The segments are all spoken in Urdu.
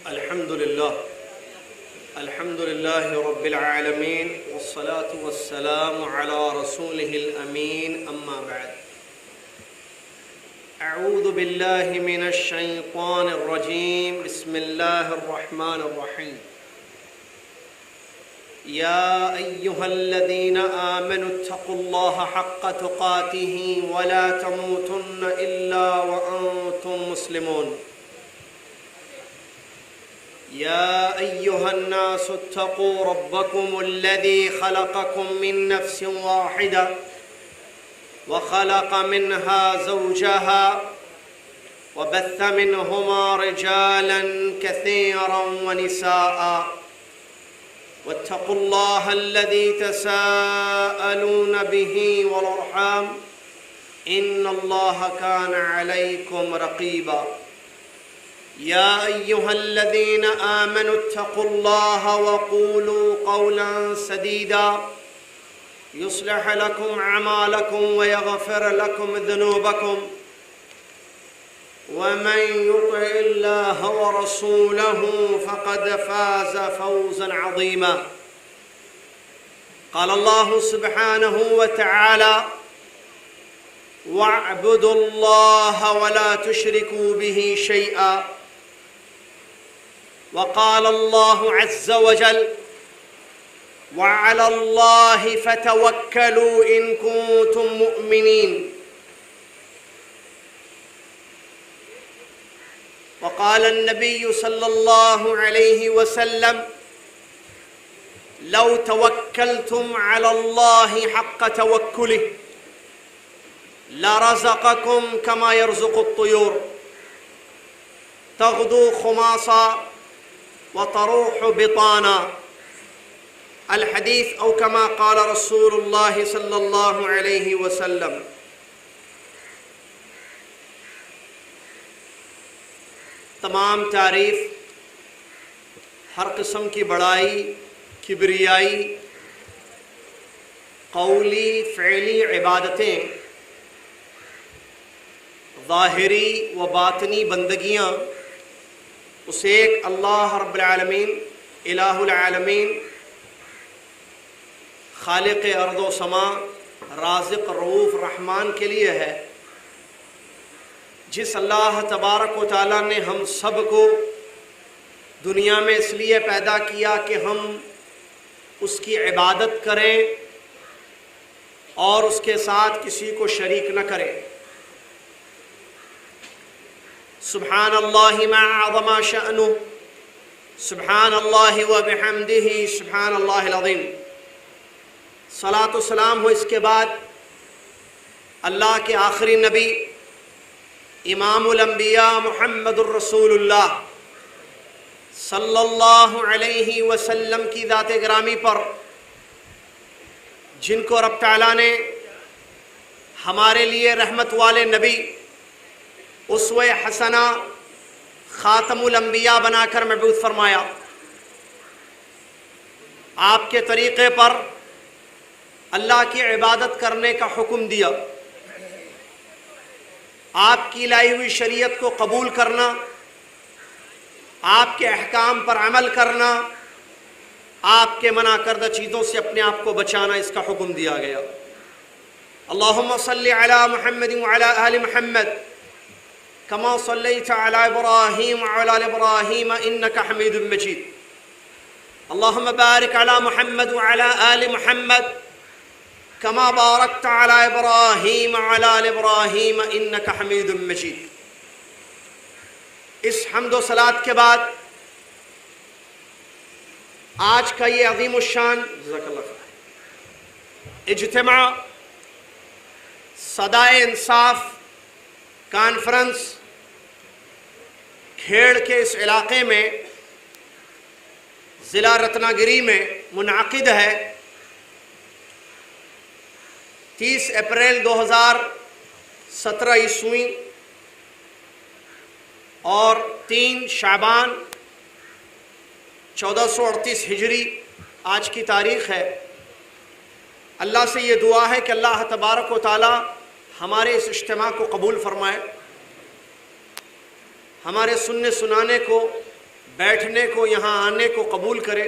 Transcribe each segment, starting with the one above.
الحمد لله رب العالمين والصلاة والسلام على رسوله الأمين أما بعد أعوذ بالله من الشيطان الرجيم بسم الله الرحمن الرحيم يا أيها الذين آمنوا اتقوا الله حق تقاته ولا تموتن إلا وأنتم مسلمون يا أيها الناس اتقوا ربكم الذي خلقكم من نفس واحدة وخلق منها زوجها وبث منهما رجالا كثيرا ونساء واتقوا الله الذي تساءلون به والأرحام إن الله كان عليكم رقيبا يا أيها الذين آمنوا اتقوا الله وقولوا قولا سديدا يصلح لكم أعمالكم ويغفر لكم ذنوبكم ومن يطع الله ورسوله فقد فاز فوزا عظيما قال الله سبحانه وتعالى واعبدوا الله ولا تشركوا به شيئا وقال الله عز وجل وعلى الله فتوكلوا إن كنتم مؤمنين وقال النبي صلى الله عليه وسلم لو توكلتم على الله حق توكله لرزقكم كما يرزق الطيور تغدو خماصا وتروح بطانا الحديث أو كما قال رسول الله صلى الله عليه وسلم تمام تعریف ہر قسم کی بڑائی کبریائی قولی فعلی عبادتیں ظاہری و باطنی بندگیاں اس ایک اللہ رب العالمین الہ العالمین خالق ارض و سما رازق رؤوف رحمان کے لیے ہے جس اللہ تبارک و تعالیٰ نے ہم سب کو دنیا میں اس لیے پیدا کیا کہ ہم اس کی عبادت کریں اور اس کے ساتھ کسی کو شریک نہ کریں سبحان اللہ ما عظم شأنہ سبحان اللہ و بحمدہ سبحان اللہ العظیم صلاۃ و سلام ہو اس کے بعد اللہ کے آخری نبی امام الانبیاء محمد الرسول اللہ صلی اللہ علیہ وسلم کی ذات گرامی پر جن کو رب تعالیٰ نے ہمارے لیے رحمت والے نبی اسوہ حسنہ خاتم الانبیاء بنا کر مبعوث فرمایا آپ کے طریقے پر اللہ کی عبادت کرنے کا حکم دیا آپ کی لائی ہوئی شریعت کو قبول کرنا آپ کے احکام پر عمل کرنا آپ کے منع کردہ چیزوں سے اپنے آپ کو بچانا اس کا حکم دیا گیا اللہم صلی علی محمد وعلی آل محمد كما صليت على إبراهيم وعلى آل إبراهيم إنك حميد مجيد اللهم بارك على محمد وعلى آل محمد كما باركت على إبراهيم وعلى آل إبراهيم إنك حميد مجيد اس حمد و صلاۃ کے بعد آج کا یہ عظیم الشان جزاک اللہ خیر اجتماع صدائے انصاف کانفرنس کھیڑ کے اس علاقے میں ضلع رتنا گری میں منعقد ہے 30 اپریل 2017 عیسوی اور 3 شعبان 1438 ہجری آج کی تاریخ ہے اللہ سے یہ دعا ہے کہ اللہ تبارک و تعالی ہمارے اس اجتماع کو قبول فرمائے، ہمارے سننے سنانے کو بیٹھنے کو، یہاں آنے کو قبول کرے،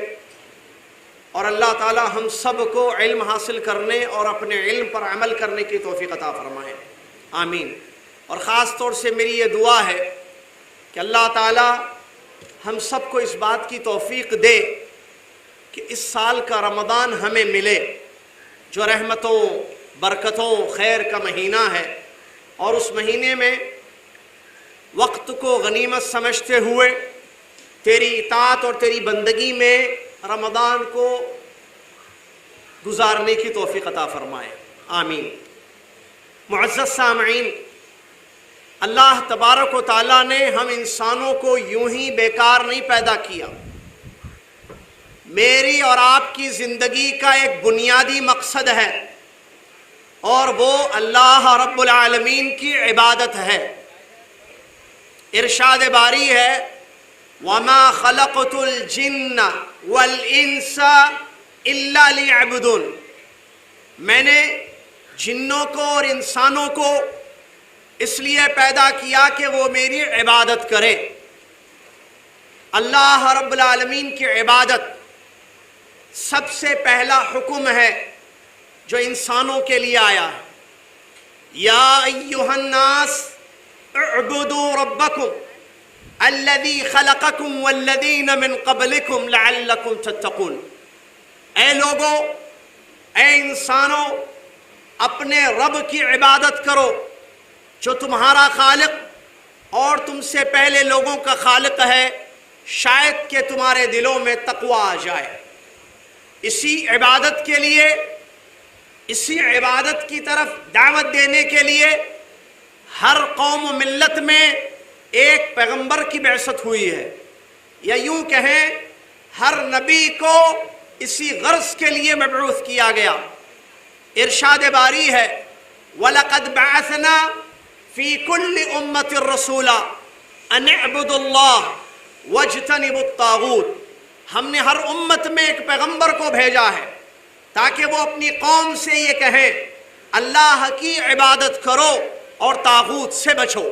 اور اللہ تعالی ہم سب کو علم حاصل کرنے اور اپنے علم پر عمل کرنے کی توفیق عطا فرمائے، آمین۔ اور خاص طور سے میری یہ دعا ہے کہ اللہ تعالی ہم سب کو اس بات کی توفیق دے کہ اس سال کا رمضان ہمیں ملے، جو رحمتوں، برکتوں، خیر کا مہینہ ہے، اور اس مہینے میں وقت کو غنیمت سمجھتے ہوئے تیری اطاعت اور تیری بندگی میں رمضان کو گزارنے کی توفیق عطا فرمائے، آمین۔ معزز سامعین، اللہ تبارک و تعالیٰ نے ہم انسانوں کو یوں ہی بیکار نہیں پیدا کیا۔ میری اور آپ کی زندگی کا ایک بنیادی مقصد ہے، اور وہ اللہ رب العالمین کی عبادت ہے۔ ارشاد باری ہے وَمَا خَلَقْتُ الْجِنَّ وَالْإِنسَ إِلَّا لِيَعْبُدُونَ، میں نے جنوں کو اور انسانوں کو اس لیے پیدا کیا کہ وہ میری عبادت کرے۔ اللہ رب العالمین کی عبادت سب سے پہلا حکم ہے جو انسانوں کے لیے آیا ہے۔ یا ایھا الناس اعبدوا ربکم الذی خلقکم والذین من قبلکم لعلکم تتقون، اے لوگو، اے انسانوں، اپنے رب کی عبادت کرو جو تمہارا خالق اور تم سے پہلے لوگوں کا خالق ہے، شاید کہ تمہارے دلوں میں تقویٰ آ جائے۔ اسی عبادت کے لیے، اسی عبادت کی طرف دعوت دینے کے لیے ہر قوم و ملت میں ایک پیغمبر کی بعثت ہوئی ہے، یا یوں کہیں ہر نبی کو اسی غرض کے لیے مبعوث کیا گیا۔ ارشاد باری ہے وَلَقَدْ بَعَثْنَا فِي كُلِّ أُمَّةٍ رَسُولًا أَنِ اعْبُدُوا اللَّهَ وَاجْتَنِبُوا الطَّاغُوتَ، ہم نے ہر امت میں ایک پیغمبر کو بھیجا ہے تاکہ وہ اپنی قوم سے یہ کہیں اللہ کی عبادت کرو اور طاغوت سے بچو۔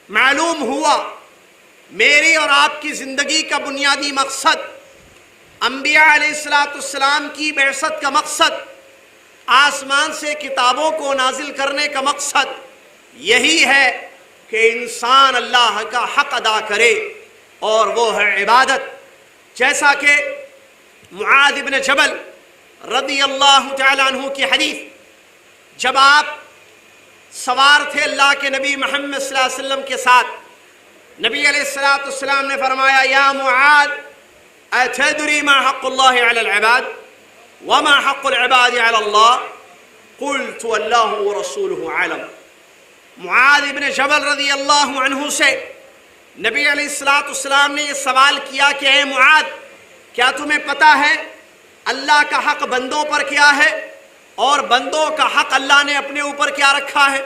معلوم ہوا میری اور آپ کی زندگی کا بنیادی مقصد، انبیاء علیہ السلام کی بعثت کا مقصد، آسمان سے کتابوں کو نازل کرنے کا مقصد یہی ہے کہ انسان اللہ کا حق ادا کرے، اور وہ ہے عبادت۔ جیسا کہ معاذ بن جبل رضی اللہ تعالیٰ عنہ کی حدیث، جب آپ سوار تھے اللہ کے نبی محمد صلی اللہ علیہ وسلم کے ساتھ، نبی علیہ السلام نے فرمایا یا معاذ اتدری ما حق اللہ علی العباد وما حق العباد علی اللہ؟ قلت اللہ ورسولہ عالم۔ معاذ بن جبل رضی اللہ عنہ سے نبی علیہ السلام نے یہ سوال کیا کہ اے معاذ، کیا تمہیں پتہ ہے اللہ کا حق بندوں پر کیا ہے اور بندوں کا حق اللہ نے اپنے اوپر کیا رکھا ہے؟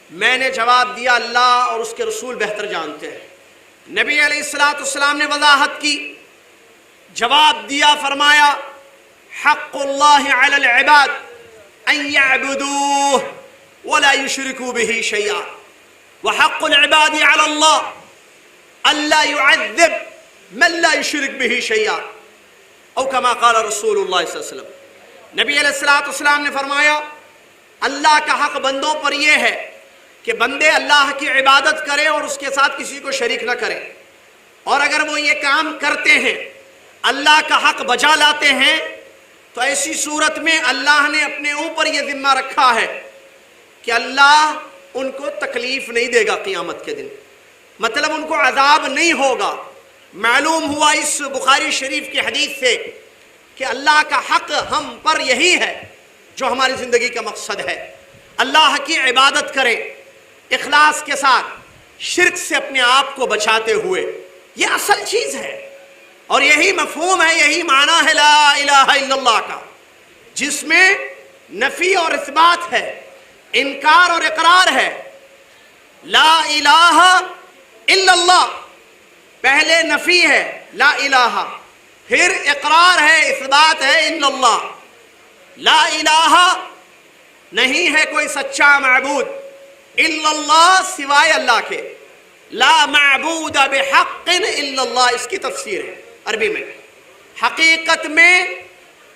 میں نے جواب دیا اللہ اور اس کے رسول بہتر جانتے ہیں۔ نبی علیہ السلام نے وضاحت کی، جواب دیا، فرمایا حق اللہ علی العباد ان یعبدوہ ولا یشرکوا بہ شیئا، وحق العباد علی اللہ الا يعذب من لا يشرك به شيئا، او كما قال رسول اللہ صلی اللہ علیہ وسلم۔ نبی علیہ السلام نے فرمایا اللہ کا حق بندوں پر یہ ہے کہ بندے اللہ کی عبادت کریں اور اس کے ساتھ کسی کو شریک نہ کریں، اور اگر وہ یہ کام کرتے ہیں، اللہ کا حق بجا لاتے ہیں، تو ایسی صورت میں اللہ نے اپنے اوپر یہ ذمہ رکھا ہے کہ اللہ ان کو تکلیف نہیں دے گا قیامت کے دن، مطلب ان کو عذاب نہیں ہوگا۔ معلوم ہوا اس بخاری شریف کی حدیث سے کہ اللہ کا حق ہم پر یہی ہے جو ہماری زندگی کا مقصد ہے، اللہ کی عبادت کریں اخلاص کے ساتھ، شرک سے اپنے آپ کو بچاتے ہوئے، یہ اصل چیز ہے، اور یہی مفہوم ہے، یہی معنی ہے لا الہ الا اللہ کا، جس میں نفی اور اثبات ہے، انکار اور اقرار ہے۔ لا الہ الا اللہ، پہلے نفی ہے لا الہ، پھر اقرار ہے، اثبات ہے الا اللہ۔ لا الہ نہیں ہے کوئی سچا معبود الا اللہ، سوائے اللہ کے، لا معبود بحق الا اللہ، اس کی تفسیر ہے عربی میں، حقیقت میں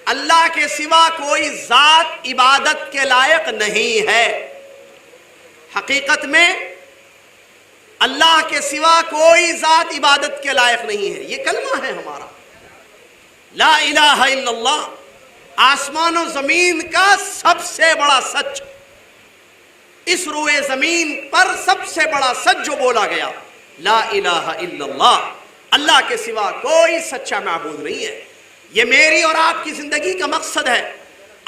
اللہ کے سوا کوئی ذات عبادت کے لائق نہیں ہے، حقیقت میں اللہ کے سوا کوئی ذات عبادت کے لائق نہیں ہے۔ یہ کلمہ ہے ہمارا، لا الہ الا اللہ، آسمان و زمین کا سب سے بڑا سچ، اس روئے زمین پر سب سے بڑا سچ جو بولا گیا، لا الہ الا اللہ، اللہ کے سوا کوئی سچا معبود نہیں ہے۔ یہ میری اور آپ کی زندگی کا مقصد ہے،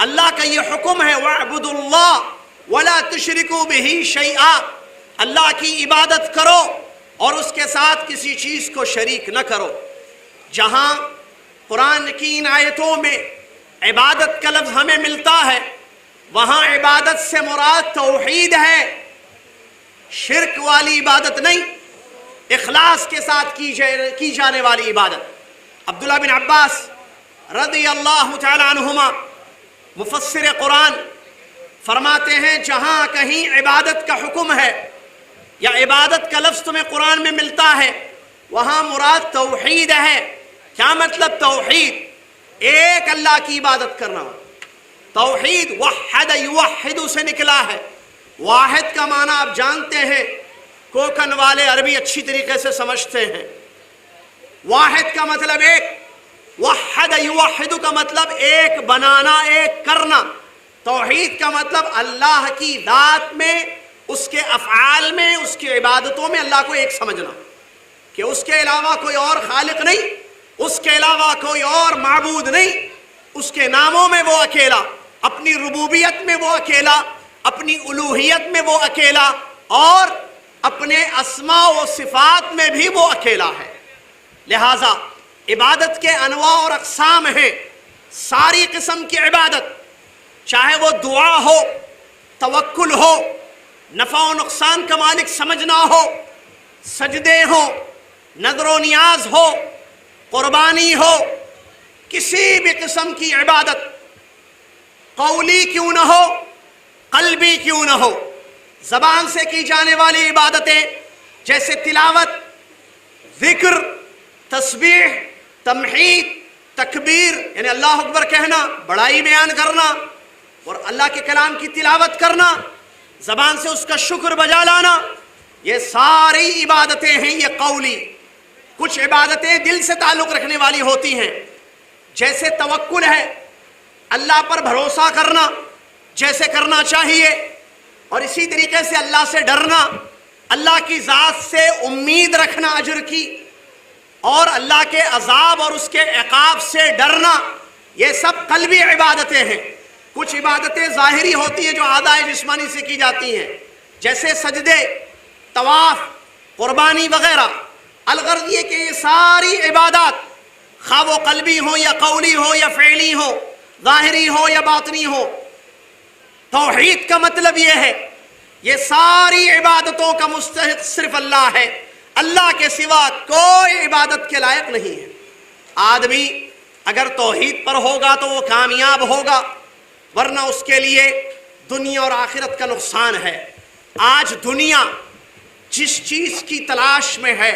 اللہ کا یہ حکم ہے وَاعْبُدُوا اللَّهَ وَلَا تُشْرِكُوا بِهِ شَيْئًا، اللہ کی عبادت کرو اور اس کے ساتھ کسی چیز کو شریک نہ کرو۔ جہاں قرآن کی ان آیتوں میں عبادت کا لفظ ہمیں ملتا ہے، وہاں عبادت سے مراد توحید ہے، شرک والی عبادت نہیں، اخلاص کے ساتھ کی جانے والی عبادت۔ عبداللہ بن عباس رضی اللہ تعالی عنہما مفسر قرآن فرماتے ہیں جہاں کہیں عبادت کا حکم ہے یا عبادت کا لفظ تمہیں قرآن میں ملتا ہے، وہاں مراد توحید ہے۔ کیا مطلب توحید؟ ایک اللہ کی عبادت کرنا۔ توحید وحد یوحد سے نکلا ہے، واحد کا معنی آپ جانتے ہیں، کوکن والے عربی اچھی طریقے سے سمجھتے ہیں۔ واحد کا مطلب ایک، وحد یوحد کا مطلب ایک بنانا، ایک کرنا۔ توحید کا مطلب اللہ کی ذات میں، اس کے افعال میں، اس کی عبادتوں میں اللہ کو ایک سمجھنا، کہ اس کے علاوہ کوئی اور خالق نہیں، اس کے علاوہ کوئی اور معبود نہیں، اس کے ناموں میں وہ اکیلا، اپنی ربوبیت میں وہ اکیلا، اپنی الوہیت میں وہ اکیلا، اور اپنے اسماء و صفات میں بھی وہ اکیلا ہے۔ لہٰذا عبادت کے انواع اور اقسام ہیں، ساری قسم کی عبادت، چاہے وہ دعا ہو، توکل ہو، نفع و نقصان کا مالک سمجھنا ہو، سجدے ہو، نذر و نیاز ہو، قربانی ہو، کسی بھی قسم کی عبادت، قولی کیوں نہ ہو، قلبی کیوں نہ ہو، زبان سے کی جانے والی عبادتیں جیسے تلاوت، ذکر، تسبیح، تمحید، تکبیر یعنی اللہ اکبر کہنا، بڑائی بیان کرنا اور اللہ کے کلام کی تلاوت کرنا، زبان سے اس کا شکر بجا لانا، یہ ساری عبادتیں ہیں، یہ قولی۔ کچھ عبادتیں دل سے تعلق رکھنے والی ہوتی ہیں، جیسے توکل ہے، اللہ پر بھروسہ کرنا جیسے کرنا چاہیے، اور اسی طریقے سے اللہ سے ڈرنا، اللہ کی ذات سے امید رکھنا اجر کی، اور اللہ کے عذاب اور اس کے عقاب سے ڈرنا، یہ سب قلبی عبادتیں ہیں۔ کچھ عبادتیں ظاہری ہوتی ہیں جو اعضاء جسمانی سے کی جاتی ہیں، جیسے سجدے، طواف، قربانی وغیرہ۔ الغرض یہ کہ یہ ساری عبادات خواہ وہ قلبی ہو یا قولی ہو یا فعلی ہو، ظاہری ہو یا باطنی ہو، توحید کا مطلب یہ ہے یہ ساری عبادتوں کا مستحق صرف اللہ ہے، اللہ کے سوا کوئی عبادت کے لائق نہیں ہے۔ آدمی اگر توحید پر ہوگا تو وہ کامیاب ہوگا، ورنہ اس کے لیے دنیا اور آخرت کا نقصان ہے۔ آج دنیا جس چیز کی تلاش میں ہے،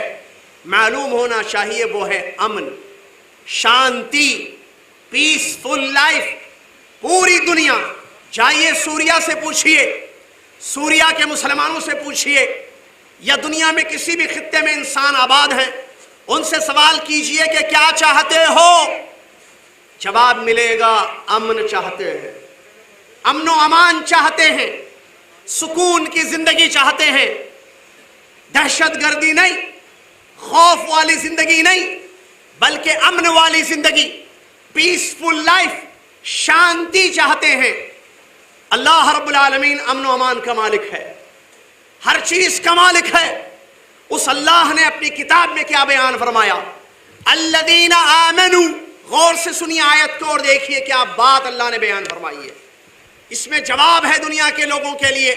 معلوم ہونا چاہیے وہ ہے امن، شانتی، پیسفل لائف۔ پوری دنیا، جائیے سوریا سے پوچھئے، سوریا کے مسلمانوں سے پوچھئے، یا دنیا میں کسی بھی خطے میں انسان آباد ہیں، ان سے سوال کیجئے کہ کیا چاہتے ہو؟ جواب ملے گا امن چاہتے ہیں، امن و امان چاہتے ہیں، سکون کی زندگی چاہتے ہیں، دہشت گردی نہیں، خوف والی زندگی نہیں، بلکہ امن والی زندگی، پیسفل لائف، شانتی چاہتے ہیں۔ اللہ رب العالمین امن و امان کا مالک ہے، ہر چیز کا مالک ہے۔ اس اللہ نے اپنی کتاب میں کیا بیان فرمایا؟ الذین آمنوا، غور سے سنیے آیت کو اور دیکھیے کیا بات اللہ نے بیان فرمائی ہے۔ اس میں جواب ہے دنیا کے لوگوں کے لیے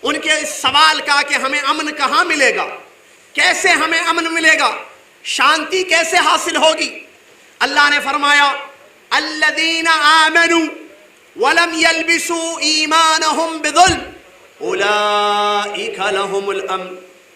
ان کے اس سوال کا کہ ہمیں امن کہاں ملے گا، کیسے ہمیں امن ملے گا، شانتی کیسے حاصل ہوگی؟ اللہ نے فرمایا الذین آمنوا ولم يلبسوا ایمانہم بظلم اولئک لہم الامن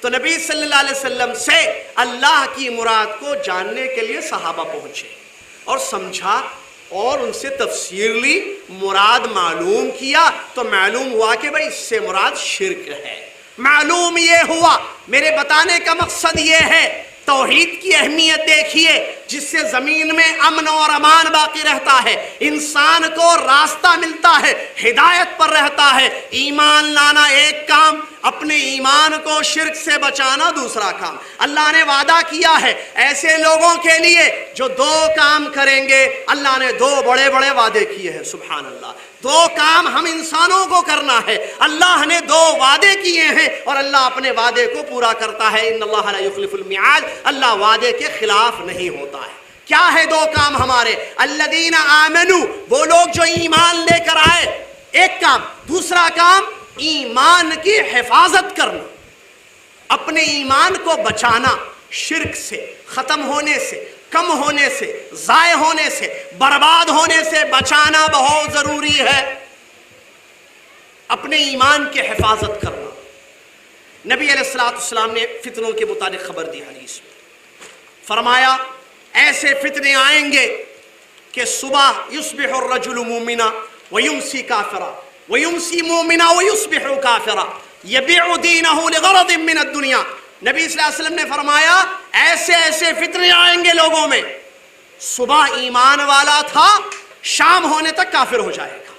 تو نبی صلی اللہ علیہ وسلم سے اللہ کی مراد کو جاننے کے لیے صحابہ پہنچے اور سمجھا اور ان سے تفسیر لی، مراد معلوم کیا تو معلوم ہوا کہ بھئی اس سے مراد شرک ہے۔ معلوم یہ ہوا، میرے بتانے کا مقصد یہ ہے توحید کی اہمیت دیکھیے، جس سے زمین میں امن اور امان باقی رہتا ہے، انسان کو راستہ ملتا ہے، ہدایت پر رہتا ہے۔ ایمان لانا ایک کام، اپنے ایمان کو شرک سے بچانا دوسرا کام۔ اللہ نے وعدہ کیا ہے ایسے لوگوں کے لیے جو دو کام کریں گے، اللہ نے دو بڑے بڑے وعدے کیے ہیں، سبحان اللہ۔ دو کام ہم انسانوں کو کرنا ہے، اللہ نے دو وعدے کیے ہیں اور اللہ اپنے وعدے کو پورا کرتا ہے۔ ان اللہ لا یخلف المیعاد، اللہ وعدے کے خلاف نہیں ہوتا ہے۔ کیا ہے دو کام ہمارے؟ الذین آمنوا، وہ لوگ جو ایمان لے کر آئے، ایک کام۔ دوسرا کام ایمان کی حفاظت کرنا، اپنے ایمان کو بچانا، شرک سے، ختم ہونے سے، کم ہونے سے، ضائع ہونے سے، برباد ہونے سے بچانا بہت ضروری ہے۔ اپنے ایمان کی حفاظت کرنا۔ نبی علیہ السلام نے فتنوں کے متعلق خبر دی حدیث میں، فرمایا ایسے فتنے آئیں گے کہ صبح یصبح الرجل مومنا ویمسی کافرا ویمسی مومنا ویصبح کافرا یبیع دینہ لغرض من الدنیا۔ نبی صلی اللہ علیہ وسلم نے فرمایا ایسے ایسے فتنے آئیں گے لوگوں میں، صبح ایمان والا تھا، شام ہونے تک کافر ہو جائے گا،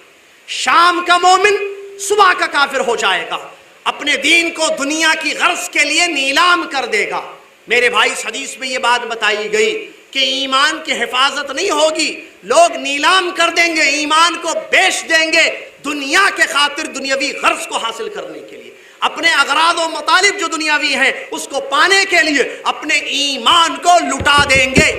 شام کا مومن صبح کا کافر ہو جائے گا، اپنے دین کو دنیا کی غرض کے لیے نیلام کر دے گا۔ میرے بھائی، اس حدیث میں یہ بات بتائی گئی کہ ایمان کی حفاظت نہیں ہوگی، لوگ نیلام کر دیں گے، ایمان کو بیچ دیں گے دنیا کے خاطر، دنیاوی غرض کو حاصل کرنے کے لیے، اپنے اغراض و مطالب جو دنیاوی ہیں اس کو پانے کے لیے اپنے ایمان کو لٹا دیں گے۔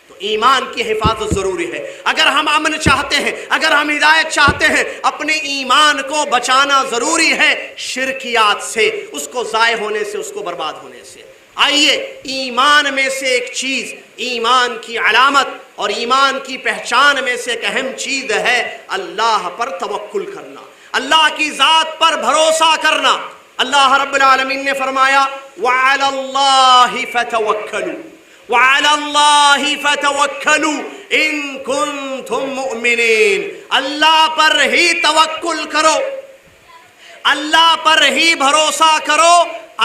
تو ایمان کی حفاظت ضروری ہے۔ اگر ہم امن چاہتے ہیں، اگر ہم ہدایت چاہتے ہیں، اپنے ایمان کو بچانا ضروری ہے شرکیات سے، اس کو ضائع ہونے سے، اس کو برباد ہونے سے۔ آئیے، ایمان میں سے ایک چیز، ایمان کی علامت اور ایمان کی پہچان میں سے ایک اہم چیز ہے اللہ پر توکل کرنا، اللہ کی ذات پر بھروسہ کرنا۔ اللہ رب العالمین نے فرمایا وَعَلَى اللَّهِ فَتَوَكَّلُوا وَعَلَى اللَّهِ فَتَوَكَّلُوا إِن كُنتُم مُؤْمِنِينَ، اللہ پر ہی توکل کرو، اللہ پر ہی بھروسہ کرو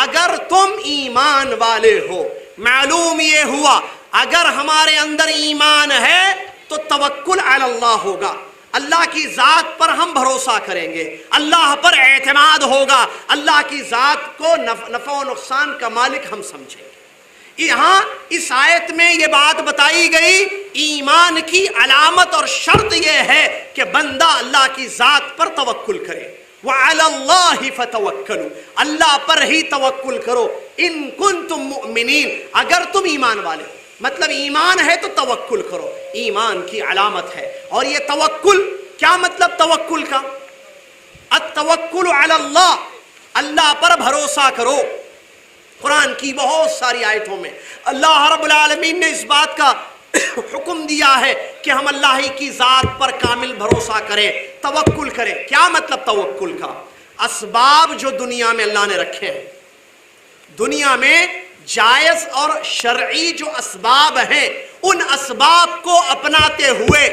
اگر تم ایمان والے ہو۔ معلوم یہ ہوا اگر ہمارے اندر ایمان ہے تو توکل علی اللہ ہوگا، اللہ کی ذات پر ہم بھروسہ کریں گے، اللہ پر اعتماد ہوگا، اللہ کی ذات کو نفع و نقصان کا مالک ہم سمجھیں گے۔ یہاں اس آیت میں یہ بات بتائی گئی، ایمان کی علامت اور شرط یہ ہے کہ بندہ اللہ کی ذات پر توکل کرے۔ وَعَلَى اللَّهِ فَتَوَكَّلُوا، اللہ پر ہی توکل کرو، ان کنتم مؤمنین، اگر تم ایمان والے ہو۔ مطلب ایمان ہے تو توکل کرو، ایمان کی علامت ہے۔ اور یہ توکل، کیا مطلب توکل کا؟ التوکل علی اللہ، اللہ پر بھروسہ کرو۔ قرآن کی بہت ساری آیتوں میں اللہ رب العالمین نے اس بات کا حکم دیا ہے کہ ہم اللہ ہی کی ذات پر کامل بھروسہ کریں، توکل کریں۔ کیا مطلب توکل کا؟ اسباب جو دنیا میں اللہ نے رکھے ہیں، دنیا میں جائز اور شرعی جو اسباب ہیں، ان اسباب کو اپناتے ہوئے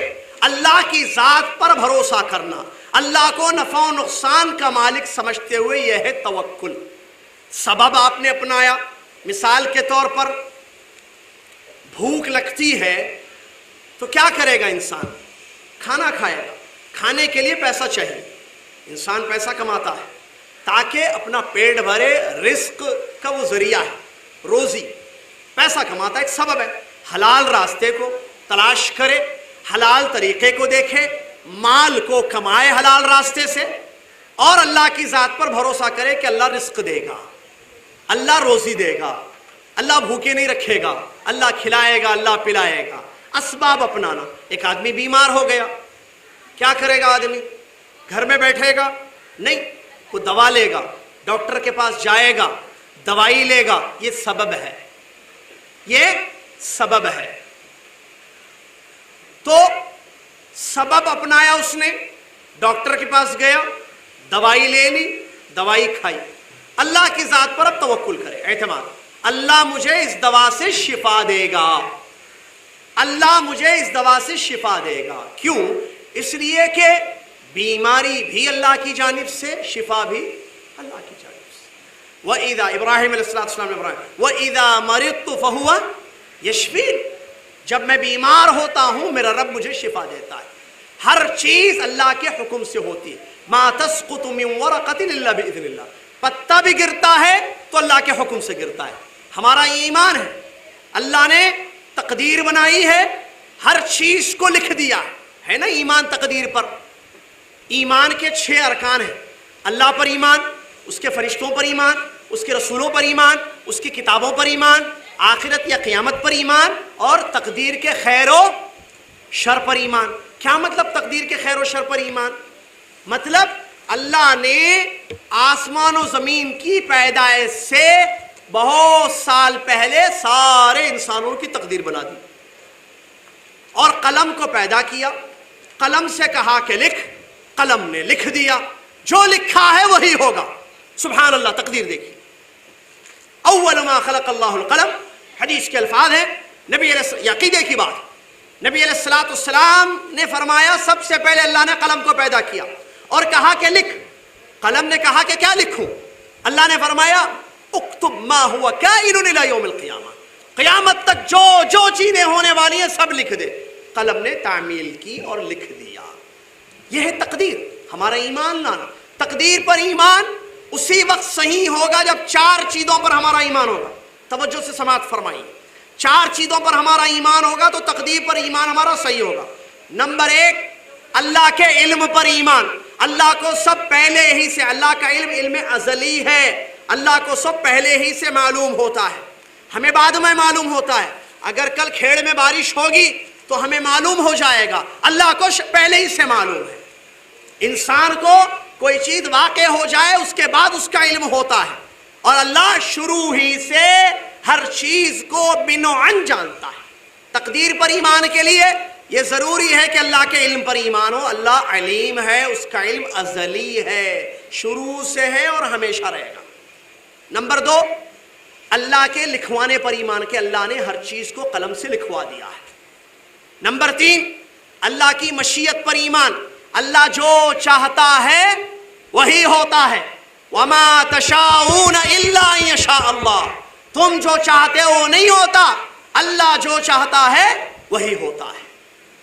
اللہ کی ذات پر بھروسہ کرنا، اللہ کو نفع و نقصان کا مالک سمجھتے ہوئے، یہ ہے توکل۔ سبب آپ نے اپنایا، مثال کے طور پر بھوک لگتی ہے تو کیا کرے گا انسان؟ کھانا کھائے گا، کھانے کے لیے پیسہ چاہیے، انسان پیسہ کماتا ہے تاکہ اپنا پیٹ بھرے، رزق کا وہ ذریعہ ہے، روزی، پیسہ کماتا ہے، ایک سبب ہے۔ حلال راستے کو تلاش کرے، حلال طریقے کو دیکھے، مال کو کمائے حلال راستے سے، اور اللہ کی ذات پر بھروسہ کرے کہ اللہ رزق دے گا، اللہ روزی دے گا، اللہ بھوکے نہیں رکھے گا، اللہ کھلائے گا، اللہ پلائے گا۔ اسباب اپنانا۔ ایک آدمی بیمار ہو گیا، کیا کرے گا آدمی؟ گھر میں بیٹھے گا؟ نہیں، وہ دوا لے گا، ڈاکٹر کے پاس جائے گا، دوائی لے گا۔ یہ سبب ہے، یہ سبب ہے۔ تو سبب اپنایا اس نے، ڈاکٹر کے پاس گیا، دوائی لے لی، دوائی کھائی، اللہ کی ذات پر اب توکل کرے، اعتماد، اللہ مجھے اس دوا سے شفا دے گا، اللہ مجھے اس دوا سے شفا دے گا۔ کیوں؟ اس لیے کہ بیماری بھی اللہ کی جانب سے، شفا بھی اللہ کی جانب سے۔ وَإِذَا ابراہیم علیہ السلام وَإِذَا مَرِضْتُ فَهُوَ يَشْفِينِ، جب میں بیمار ہوتا ہوں میرا رب مجھے شفا دیتا ہے۔ ہر چیز اللہ کے حکم سے ہوتی ہے۔ مَا تَسْقُطُ مِن وَرَقَةٍ إِلَّا بِإِذْنِ اللَّهِ، پتا بھی گرتا ہے تو اللہ کے حکم سے گرتا ہے۔ ہمارا ایمان ہے، اللہ نے تقدیر بنائی ہے، ہر چیز کو لکھ دیا ہے نا۔ ایمان تقدیر پر، ایمان کے 6 ارکان ہیں، اللہ پر ایمان، اس کے فرشتوں پر ایمان، اس کے رسولوں پر ایمان، اس کی کتابوں پر ایمان، آخرت یا قیامت پر ایمان، اور تقدیر کے خیر و شر پر ایمان۔ کیا مطلب تقدیر کے خیر و شر پر ایمان؟ مطلب اللہ نے آسمان و زمین کی پیدائش سے بہت سال پہلے سارے انسانوں کی تقدیر بنا دی، اور قلم کو پیدا کیا، قلم سے کہا کہ لکھ، قلم نے لکھ دیا، جو لکھا ہے وہی ہوگا۔ سبحان اللہ، تقدیر دیکھیے۔ اول ما خلق اللہ القلم، حدیث کے الفاظ ہیں، نبی علیہ عقیدے کی بات، نبی علیہ السلام نے فرمایا سب سے پہلے اللہ نے قلم کو پیدا کیا اور کہا کہ لکھ۔ قلم نے کہا کہ کیا لکھوں؟ اللہ نے فرمایا اکتب ما ہوا کائن الی یوم القیامہ، قیامت تک جو جو چیزیں ہونے والی ہیں سب لکھ دے۔ قلم نے تعمیل کی اور لکھ دیا۔ یہ ہے تقدیر، ہمارا ایمان لانا۔ تقدیر پر ایمان اسی وقت صحیح ہوگا جب 4 چیزوں پر ہمارا ایمان ہوگا۔ توجہ سے سماعت فرمائیے، 4 چیزوں پر ہمارا ایمان ہوگا تو تقدیر پر ایمان ہمارا صحیح ہوگا۔ نمبر 1، اللہ کے علم پر ایمان۔ اللہ کو سب پہلے ہی سے، اللہ کا علم ازلی ہے، اللہ کو سب پہلے ہی سے معلوم ہوتا ہے، ہمیں بعد میں معلوم ہوتا ہے۔ اگر کل کھیڑ میں بارش ہوگی تو ہمیں معلوم ہو جائے گا، اللہ کو پہلے ہی سے معلوم ہے۔ انسان کو کوئی چیز واقع ہو جائے اس کے بعد اس کا علم ہوتا ہے، اور اللہ شروع ہی سے ہر چیز کو بنوعاً جانتا ہے۔ تقدیر پر ایمان کے لیے یہ ضروری ہے کہ اللہ کے علم پر ایمان ہو۔ اللہ علیم ہے، اس کا علم ازلی ہے، شروع سے ہے اور ہمیشہ رہے گا۔ نمبر 2، اللہ کے لکھوانے پر ایمان کہ اللہ نے ہر چیز کو قلم سے لکھوا دیا ہے۔ نمبر 3، اللہ کی مشیت پر ایمان، اللہ جو چاہتا ہے وہی ہوتا ہے۔ وَمَا تَشَاءُونَ إِلَّا أَن يَشَاءَ اللَّهُ، تم جو چاہتے ہو وہ نہیں ہوتا، اللہ جو چاہتا ہے وہی ہوتا ہے۔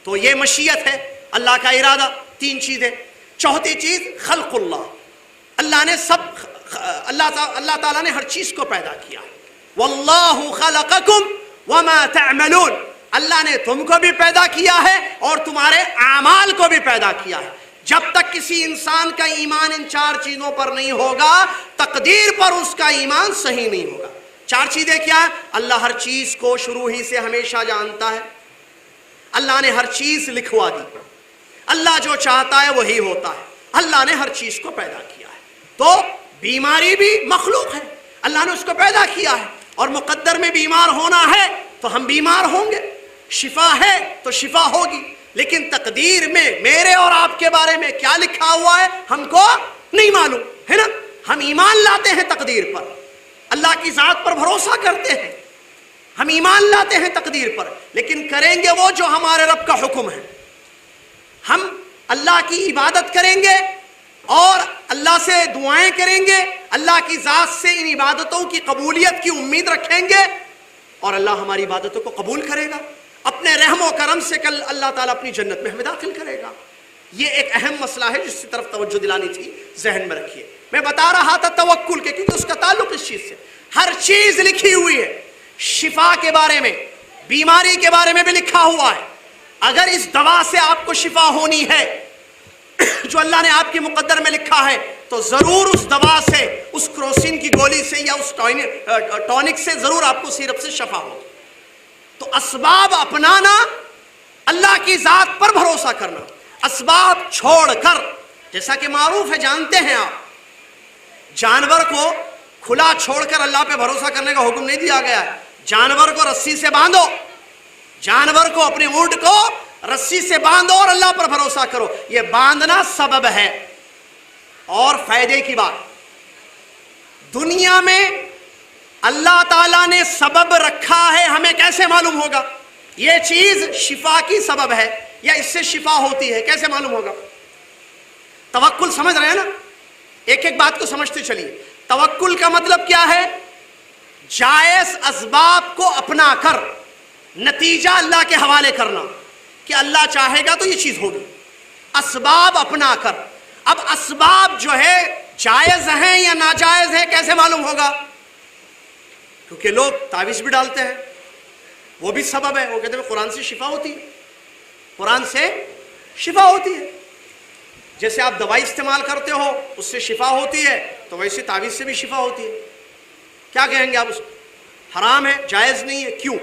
تو یہ مشیت ہے، اللہ کا ارادہ۔ 3 چیزیں۔ چوتھی چیز خلق اللہ، اللہ نے اللہ تعالیٰ نے ہر چیز کو پیدا کیا۔ وَاللَّهُ خَلَقَكُمْ وَمَا تَعْمَلُونَ، اللہ نے تم کو بھی پیدا کیا ہے اور تمہارے اعمال کو بھی پیدا کیا ہے۔ جب تک کسی انسان کا ایمان ان 4 چیزوں پر نہیں ہوگا، تقدیر پر اس کا ایمان صحیح نہیں ہوگا۔ 4 چیزیں کیا ہیں؟ اللہ ہر چیز کو شروع ہی سے ہمیشہ جانتا ہے، اللہ نے ہر چیز لکھوا دی، اللہ جو چاہتا ہے وہی ہوتا ہے، اللہ نے ہر چیز کو پیدا کیا ہے۔ تو بیماری بھی مخلوق ہے، اللہ نے اس کو پیدا کیا ہے، اور مقدر میں بیمار ہونا ہے تو ہم بیمار ہوں گے، شفا ہے تو شفا ہوگی، لیکن تقدیر میں میرے اور آپ کے بارے میں کیا لکھا ہوا ہے ہم کو نہیں معلوم ہے نا۔ ہم ایمان لاتے ہیں تقدیر پر، اللہ کی ذات پر بھروسہ کرتے ہیں، ہم ایمان لاتے ہیں تقدیر پر، لیکن کریں گے وہ جو ہمارے رب کا حکم ہے۔ ہم اللہ کی عبادت کریں گے اور اللہ سے دعائیں کریں گے، اللہ کی ذات سے ان عبادتوں کی قبولیت کی امید رکھیں گے، اور اللہ ہماری عبادتوں کو قبول کرے گا، اپنے رحم و کرم سے کل اللہ تعالیٰ اپنی جنت میں ہمیں داخل کرے گا۔ یہ ایک اہم مسئلہ ہے جس کی طرف توجہ دلانی تھی، ذہن میں رکھیے۔ میں بتا رہا تھا توکل کے، کیونکہ اس کا تعلق اس چیز سے، ہر چیز لکھی ہوئی ہے، شفا کے بارے میں، بیماری کے بارے میں بھی لکھا ہوا ہے۔ اگر اس دوا سے آپ کو شفا ہونی ہے جو اللہ نے آپ کے مقدر میں لکھا ہے، تو ضرور اس دوا سے، اس کروسین کی گولی سے یا اس ٹونک سے ضرور آپ کو سیرپ سے شفا ہوگی۔ تو اسباب اپنانا، اللہ کی ذات پر بھروسہ کرنا، اسباب چھوڑ کر، جیسا کہ معروف ہے، جانتے ہیں آپ، جانور کو کھلا چھوڑ کر اللہ پہ بھروسہ کرنے کا حکم نہیں دیا گیا ہے۔ جانور کو رسی سے باندھو، جانور کو، اپنے اونٹ کو رسی سے باندھو اور اللہ پر بھروسہ کرو۔ یہ باندھنا سبب ہے۔ اور فائدے کی بات، دنیا میں اللہ تعالیٰ نے سبب رکھا ہے، ہمیں کیسے معلوم ہوگا یہ چیز شفا کی سبب ہے یا اس سے شفا ہوتی ہے؟ کیسے معلوم ہوگا؟ توکل سمجھ رہے ہیں نا؟ ایک ایک بات کو سمجھتے چلیے۔ توکل کا مطلب کیا ہے؟ جائز اسباب کو اپنا کر نتیجہ اللہ کے حوالے کرنا کہ اللہ چاہے گا تو یہ چیز ہوگی۔ اسباب اپنا کر۔ اب اسباب جو ہے جائز ہیں یا ناجائز ہیں کیسے معلوم ہوگا؟ کیونکہ لوگ تعویذ بھی ڈالتے ہیں، وہ بھی سبب ہے، وہ کہتے ہیں قرآن سے شفا ہوتی ہے، قرآن سے شفا ہوتی ہے۔ جیسے آپ دوائی استعمال کرتے ہو اس سے شفا ہوتی ہے، تو ویسے تعویذ سے بھی شفا ہوتی ہے۔ کیا کہیں گے آپ اس کو؟ حرام ہے، جائز نہیں ہے، کیوں؟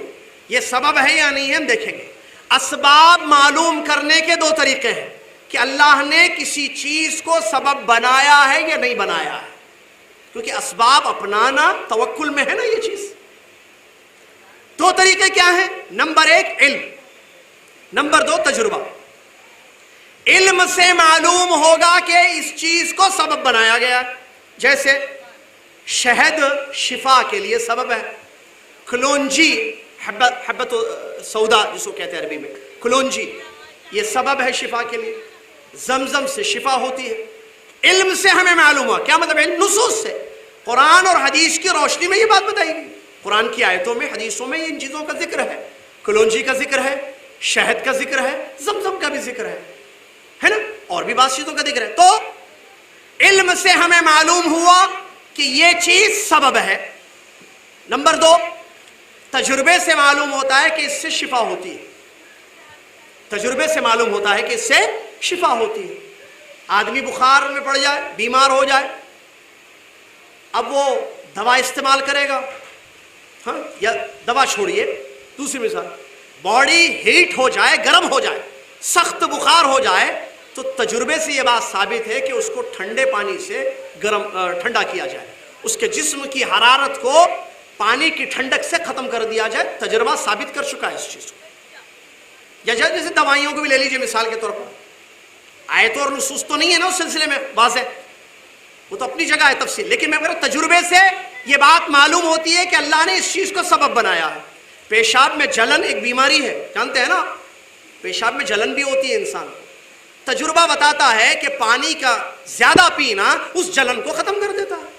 یہ سبب ہے یا نہیں ہے ہم دیکھیں گے۔ اسباب معلوم کرنے کے دو طریقے ہیں کہ اللہ نے کسی چیز کو سبب بنایا ہے یا نہیں بنایا ہے، کیونکہ اسباب اپنانا توکل میں ہے نا یہ چیز۔ دو طریقے کیا ہیں؟ نمبر ایک علم، نمبر دو تجربہ۔ علم سے معلوم ہوگا کہ اس چیز کو سبب بنایا گیا ہے، جیسے شہد شفا کے لیے سبب ہے، کلونجی حبت سودا جس کو کہتے ہیں عربی میں کلونجی، یہ سبب ہے شفا کے لیے، زمزم سے شفا ہوتی ہے۔ علم سے ہمیں معلوم ہوا، کیا مطلب علم؟ نصوص سے، قرآن اور حدیث کی روشنی میں یہ بات بتائی گئی، قرآن کی آیتوں میں حدیثوں میں ان چیزوں کا ذکر ہے، کلونجی کا ذکر ہے، شہد کا ذکر ہے، زمزم کا بھی ذکر ہے نا، اور بھی بعض چیزوں کا ذکر ہے۔ تو علم سے ہمیں معلوم ہوا کہ یہ چیز سبب ہے۔ نمبر دو، تجربے سے معلوم ہوتا ہے کہ اس سے شفا ہوتی ہے، تجربے سے معلوم ہوتا ہے کہ اس سے شفا ہوتی ہے۔ آدمی بخار میں پڑ جائے، بیمار ہو جائے، اب وہ دوا استعمال کرے گا، ہاں، یا دوا چھوڑیے، دوسری مثال، باڈی ہیٹ ہو جائے، گرم ہو جائے، سخت بخار ہو جائے، تو تجربے سے یہ بات ثابت ہے کہ اس کو ٹھنڈے پانی سے ٹھنڈا کیا جائے، اس کے جسم کی حرارت کو پانی کی ٹھنڈک سے ختم کر دیا جائے، تجربہ ثابت کر چکا ہے اس چیز کو۔ یا جیسے دوائیوں کو بھی لے لیجئے مثال کے طور پر، آیت اور نصوص تو نہیں ہے نا اس سلسلے میں واضح، وہ تو اپنی جگہ ہے تفصیل، لیکن میں کہہ رہا ہوں تجربے سے یہ بات معلوم ہوتی ہے کہ اللہ نے اس چیز کو سبب بنایا ہے۔ پیشاب میں جلن ایک بیماری ہے، جانتے ہیں نا، پیشاب میں جلن بھی ہوتی ہے انسان کو، تجربہ بتاتا ہے کہ پانی کا زیادہ پینا اس جلن کو ختم کر دیتا ہے۔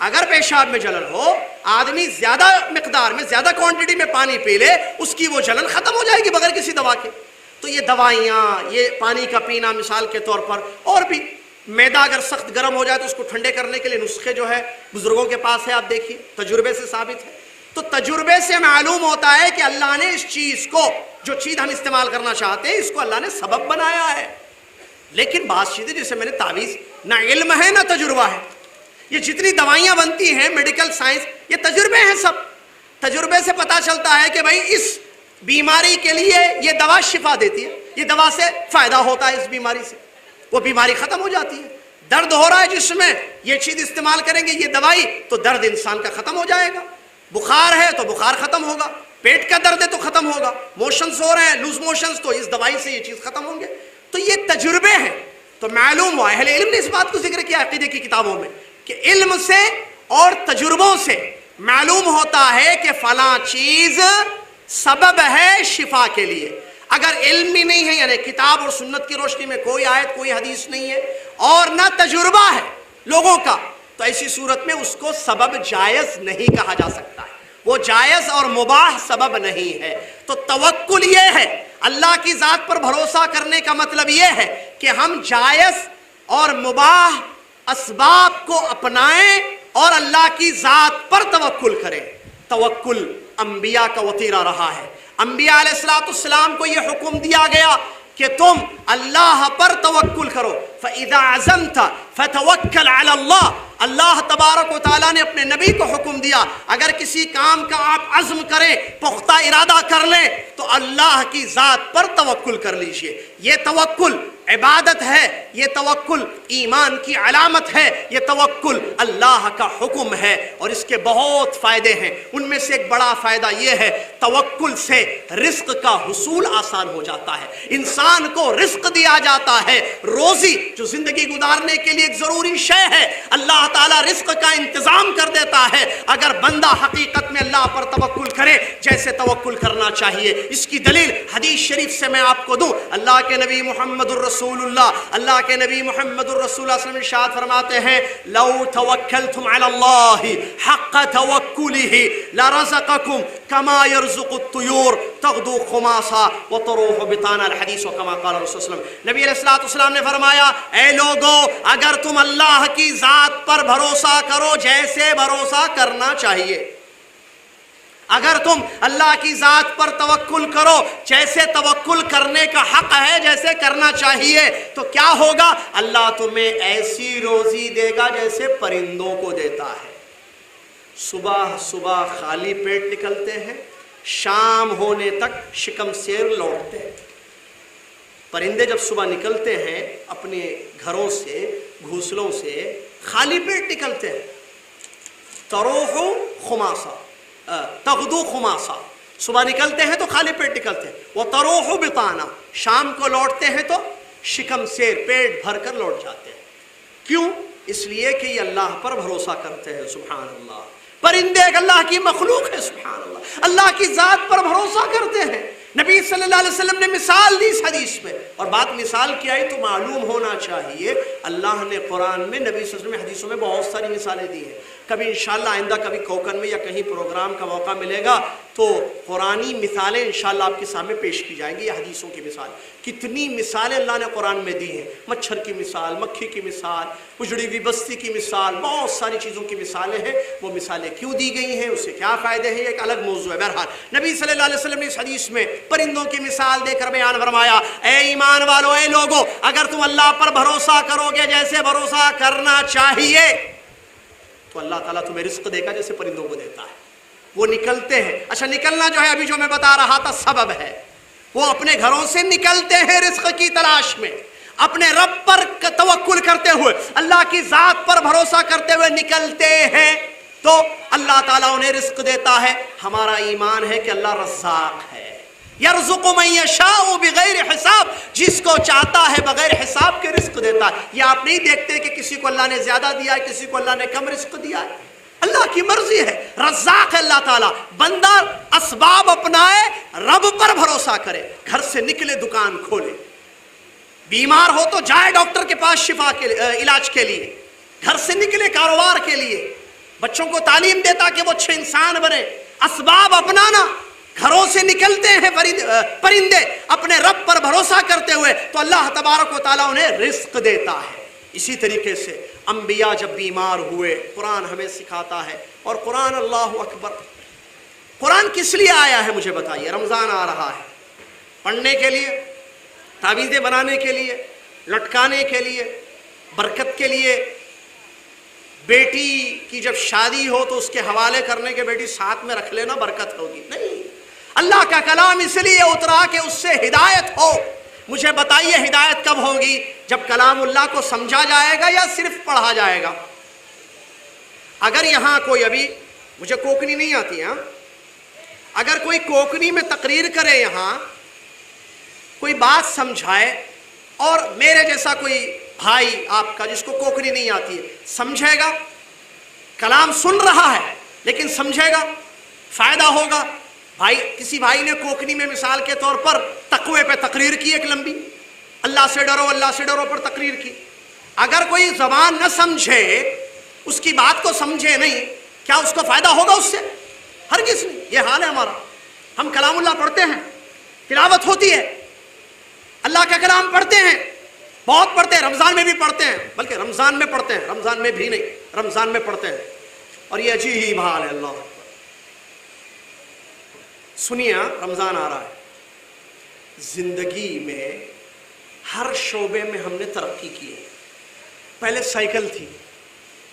اگر پیشاب میں جلن ہو، آدمی زیادہ مقدار میں، زیادہ کوانٹٹی میں پانی پی لے، اس کی وہ جلن ختم ہو جائے گی بغیر کسی دوا کے۔ تو یہ دوائیاں، یہ پانی کا پینا مثال کے طور پر، اور بھی معدہ اگر سخت گرم ہو جائے تو اس کو ٹھنڈے کرنے کے لیے نسخے جو ہے بزرگوں کے پاس ہے، آپ دیکھیے، تجربے سے ثابت ہے۔ تو تجربے سے معلوم ہوتا ہے کہ اللہ نے اس چیز کو، جو چیز ہم استعمال کرنا چاہتے ہیں، اس کو اللہ نے سبب بنایا ہے۔ لیکن بعض چیزیں جیسے میں نے تعویذ، نہ علم ہے نہ تجربہ ہے۔ یہ جتنی دوائیاں بنتی ہیں میڈیکل سائنس، یہ تجربے ہیں سب، تجربے سے پتہ چلتا ہے کہ بھائی اس بیماری کے لیے یہ دوا شفا دیتی ہے، یہ دوا سے فائدہ ہوتا ہے، اس بیماری سے وہ بیماری ختم ہو جاتی ہے۔ درد ہو رہا ہے جس میں، یہ چیز استعمال کریں گے، یہ دوائی، تو درد انسان کا ختم ہو جائے گا۔ بخار ہے تو بخار ختم ہوگا، پیٹ کا درد ہے تو ختم ہوگا، موشنز ہو رہے ہیں، لوز موشنز، تو اس دوائی سے یہ چیز ختم ہوں گے۔ تو یہ تجربے ہیں۔ تو معلوم ہوا، اہل علم نے اس بات کو ذکر کیا عقیدے کی کتابوں میں، کہ علم سے اور تجربوں سے معلوم ہوتا ہے کہ فلاں چیز سبب ہے شفا کے لیے۔ اگر علم ہی نہیں ہے، یعنی کتاب اور سنت کی روشنی میں کوئی آیت کوئی حدیث نہیں ہے، اور نہ تجربہ ہے لوگوں کا، تو ایسی صورت میں اس کو سبب جائز نہیں کہا جا سکتا ہے، وہ جائز اور مباح سبب نہیں ہے۔ تو توکل یہ ہے، اللہ کی ذات پر بھروسہ کرنے کا مطلب یہ ہے کہ ہم جائز اور مباح اسباب کو اپنائیں اور اللہ کی ذات پر توکل کریں۔ توکل انبیاء کا وطیرہ رہا ہے۔ انبیاء علیہ السلام کو یہ حکم دیا گیا کہ تم اللہ پر توکل کرو، فَإِذَا عَزَمْتَ فَتَوَكَّلْ عَلَى اللَّهِ۔ اللہ تبارک و تعالیٰ نے اپنے نبی کو حکم دیا، اگر کسی کام کا آپ عزم کریں، پختہ ارادہ کر لیں، تو اللہ کی ذات پر توکل کر لیجئے. یہ توکل عبادت ہے, یہ توکل ایمان کی علامت ہے, یہ توکل اللہ کا حکم ہے, اور اس کے بہت فائدے ہیں. ان میں سے ایک بڑا فائدہ یہ ہے, توکل سے رزق کا حصول آسان ہو جاتا ہے, انسان کو رزق دیا جاتا ہے. روزی جو زندگی گزارنے کے لیے ایک ضروری شے ہے, اللہ تعالیٰ رزق کا انتظام کر دیتا ہے اگر بندہ حقیقت میں اللہ پر توکل کرے جیسے توکل کرنا چاہیے. اس کی دلیل حدیث شریف سے میں آپ کو دوں. اللہ کے نبی محمد الرسول اللہ کے نبی محمد الرسول اللہ صلی اللہ علیہ وسلم ارشاد فرماتے ہیں, لو توکلتم علی اللہ حق توکلہ لرزقکم کما یرزق الطیور تغدو خماسا وتروح بطانا. الحدیث کما قال رسول اللہ صلی اللہ علیہ وسلم. نبی علیہ السلام نے فرمایا, اے لوگو اگر تم اللہ کی ذات پر بھروسہ کرو جیسے بھروسہ کرنا چاہیے, اگر تم اللہ کی ذات پر توکل کرو جیسے توکل کرنے کا حق ہے, جیسے کرنا چاہیے, تو کیا ہوگا؟ اللہ تمہیں ایسی روزی دے گا جیسے پرندوں کو دیتا ہے. صبح صبح خالی پیٹ نکلتے ہیں, شام ہونے تک شکم سیر لوٹتے ہیں. پرندے جب صبح نکلتے ہیں اپنے گھروں سے, گھونسلوں سے, خالی پیٹ نکلتے ہیں. تروح خماسا تغدو خماسا, صبح نکلتے ہیں تو خالی پیٹ نکلتے ہیں. وہ تروح بطانا, شام کو لوٹتے ہیں تو شکم سیر, پیٹ بھر کر لوٹ جاتے ہیں. کیوں؟ اس لیے کہ یہ اللہ پر بھروسہ کرتے ہیں. سبحان اللہ, پرندے ایک اللہ کی مخلوق ہے. سبحان اللہ, اللہ کی ذات پر بھروسہ کرتے ہیں. نبی صلی اللہ علیہ وسلم نے مثال دی اس حدیث میں, اور بات مثال کی آئی تو معلوم ہونا چاہیے اللہ نے قرآن میں, نبی صلی اللہ علیہ وسلم نے حدیثوں میں بہت ساری مثالیں دی ہیں. کبھی انشاءاللہ آئندہ کبھی کوکن میں یا کہیں پروگرام کا موقع ملے گا تو قرآنی مثالیں انشاءاللہ آپ کے سامنے پیش کی جائیں گی. یہ حدیثوں کی مثال, کتنی مثالیں اللہ نے قرآن میں دی ہیں. مچھر کی مثال, مکھی کی مثال, اجڑی ہوئی بستی کی مثال, بہت ساری چیزوں کی مثالیں ہیں. وہ مثالیں کیوں دی گئی ہیں, اس سے کیا فائدے ہیں, یہ ایک الگ موضوع ہے. بہرحال نبی صلی اللہ علیہ وسلم نے اس حدیث میں پرندوں کی مثال دے کر بیان فرمایا, اے ایمان والو, اے لوگو, اگر تم اللہ پر بھروسہ کرو گے جیسے بھروسہ کرنا چاہیے تو اللہ تعالیٰ تمہیں رزق دے گا جیسے پرندوں کو دیتا ہے. وہ نکلتے ہیں. اچھا, نکلنا جو ہے ابھی جو میں بتا رہا تھا سبب ہے, وہ اپنے گھروں سے نکلتے ہیں رزق کی تلاش میں, اپنے رب پر توکل کرتے ہوئے, اللہ کی ذات پر بھروسہ کرتے ہوئے نکلتے ہیں تو اللہ تعالیٰ انہیں رزق دیتا ہے. ہمارا ایمان ہے کہ اللہ رزاق ہے. یرزق من یشاء بغیر حساب, جس کو چاہتا ہے بغیر حساب کے رزق دیتا ہے. یہ آپ نہیں دیکھتے کہ کسی کو اللہ نے زیادہ دیا ہے, کسی کو اللہ نے کم رزق دیا ہے. اللہ کی مرضی ہے. رزاق ہے اللہ تعالیٰ. بندہ اسباب اپنائے, رب پر بھروسہ کرے, گھر سے نکلے دکان کھولے, بیمار ہو تو جائے ڈاکٹر کے پاس شفا کے علاج کے لیے, گھر سے نکلے کاروبار کے لیے, بچوں کو تعلیم دے تاکہ وہ اچھے انسان بنے. اسباب اپنانا. گھروں سے نکلتے ہیں پرندے اپنے رب پر بھروسہ کرتے ہوئے تو اللہ تبارک و تعالیٰ انہیں رزق دیتا ہے. اسی طریقے سے انبیاء جب بیمار ہوئے, قرآن ہمیں سکھاتا ہے. اور قرآن, اللہ اکبر, قرآن کس لیے آیا ہے مجھے بتائیے. رمضان آ رہا ہے, پڑھنے کے لیے, تعویذیں بنانے کے لیے, لٹکانے کے لیے, برکت کے لیے. بیٹی کی جب شادی ہو تو اس کے حوالے کرنے کے, بیٹی ساتھ میں رکھ لینا برکت ہوگی. نہیں, اللہ کا کلام اس لیے اترا کہ اس سے ہدایت ہو. مجھے بتائیے ہدایت کب ہوگی؟ جب کلام اللہ کو سمجھا جائے گا یا صرف پڑھا جائے گا؟ اگر یہاں کوئی, ابھی مجھے کوکنی نہیں آتی, ہاں, اگر کوئی کوکنی میں تقریر کرے, یہاں کوئی بات سمجھائے, اور میرے جیسا کوئی بھائی آپ کا جس کو کوکنی نہیں آتی ہے سمجھے گا, کلام سن رہا ہے لیکن سمجھے گا, فائدہ ہوگا. بھائی, کسی بھائی نے کوکنی میں مثال کے طور پر تقوی پہ تقریر کی, ایک لمبی, اللہ سے ڈرو, اللہ سے ڈرو پر تقریر کی. اگر کوئی زبان نہ سمجھے, اس کی بات کو سمجھے نہیں, کیا اس کو فائدہ ہوگا اس سے؟ ہرگز نہیں. یہ حال ہے ہمارا. ہم کلام اللہ پڑھتے ہیں, تلاوت ہوتی ہے, اللہ کا کلام پڑھتے ہیں, بہت پڑھتے ہیں, رمضان میں بھی پڑھتے ہیں, بلکہ رمضان میں پڑھتے ہیں, رمضان میں بھی نہیں, رمضان میں پڑھتے ہیں. اور یہ عجیب حال ہے. اللہ سنیے, رمضان آ رہا ہے, زندگی میں ہر شعبے میں ہم نے ترقی کی ہے. پہلے سائیکل تھی,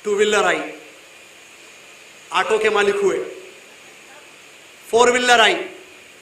ٹو ویلر آئی, آٹو کے مالک ہوئے, فور ویلر آئی,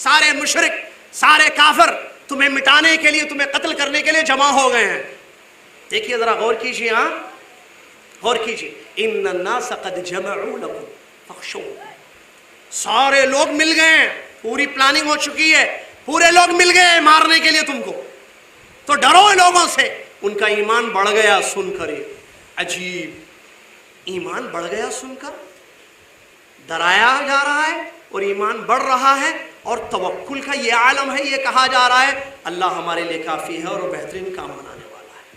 سارے مشرک، سارے کافر تمہیں مٹانے کے لیے، تمہیں قتل کرنے کے لیے جمع ہو گئے ہیں۔ دیکھیے ذرا غور کیجیے، ہاں غور کیجیے، ان الناس قد جمعوا لكم فاخشوهم، سارے لوگ مل گئے ہیں، پوری پلاننگ ہو چکی ہے، پورے لوگ مل گئے ہیں مارنے کے لیے تم کو، تو ڈرو لوگوں سے۔ ان کا ایمان بڑھ گیا سن کر، عجیب، ایمان بڑھ گیا سن کر، ڈرایا جا رہا ہے اور ایمان بڑھ رہا ہے، اور توکل کا یہ عالم ہے، یہ کہا جا رہا ہے اللہ ہمارے لیے کافی ہے اور وہ بہترین کام بنانے والا ہے۔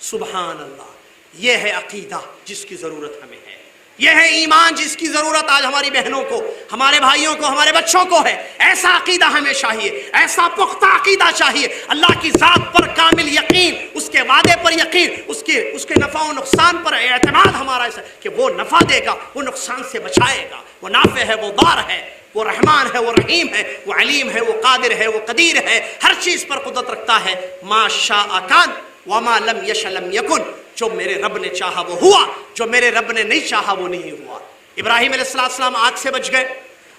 سبحان اللہ، یہ ہے عقیدہ جس کی ضرورت ہمیں ہے، یہ ہے ایمان جس کی ضرورت آج ہماری بہنوں کو، ہمارے بھائیوں کو، ہمارے بچوں کو ہے۔ ایسا عقیدہ ہمیں چاہیے، ایسا پختہ عقیدہ چاہیے، اللہ کی ذات پر کامل یقین، اس کے وعدے پر یقین، اس کے نفع و نقصان پر اعتماد ہمارا ایسا کہ وہ نفع دے گا، وہ نقصان سے بچائے گا، وہ نافع ہے، وہ ضار ہے، وہ رحمان ہے، وہ رحیم ہے، وہ علیم ہے، وہ قادر ہے، وہ قدیر ہے، ہر چیز پر قدرت رکھتا ہے۔ ما شاء کان وما لم یش لم یکن، جو میرے رب نے چاہا وہ ہوا، جو میرے رب نے نہیں چاہا وہ نہیں ہوا۔ ابراہیم علیہ السلام آگ سے بچ گئے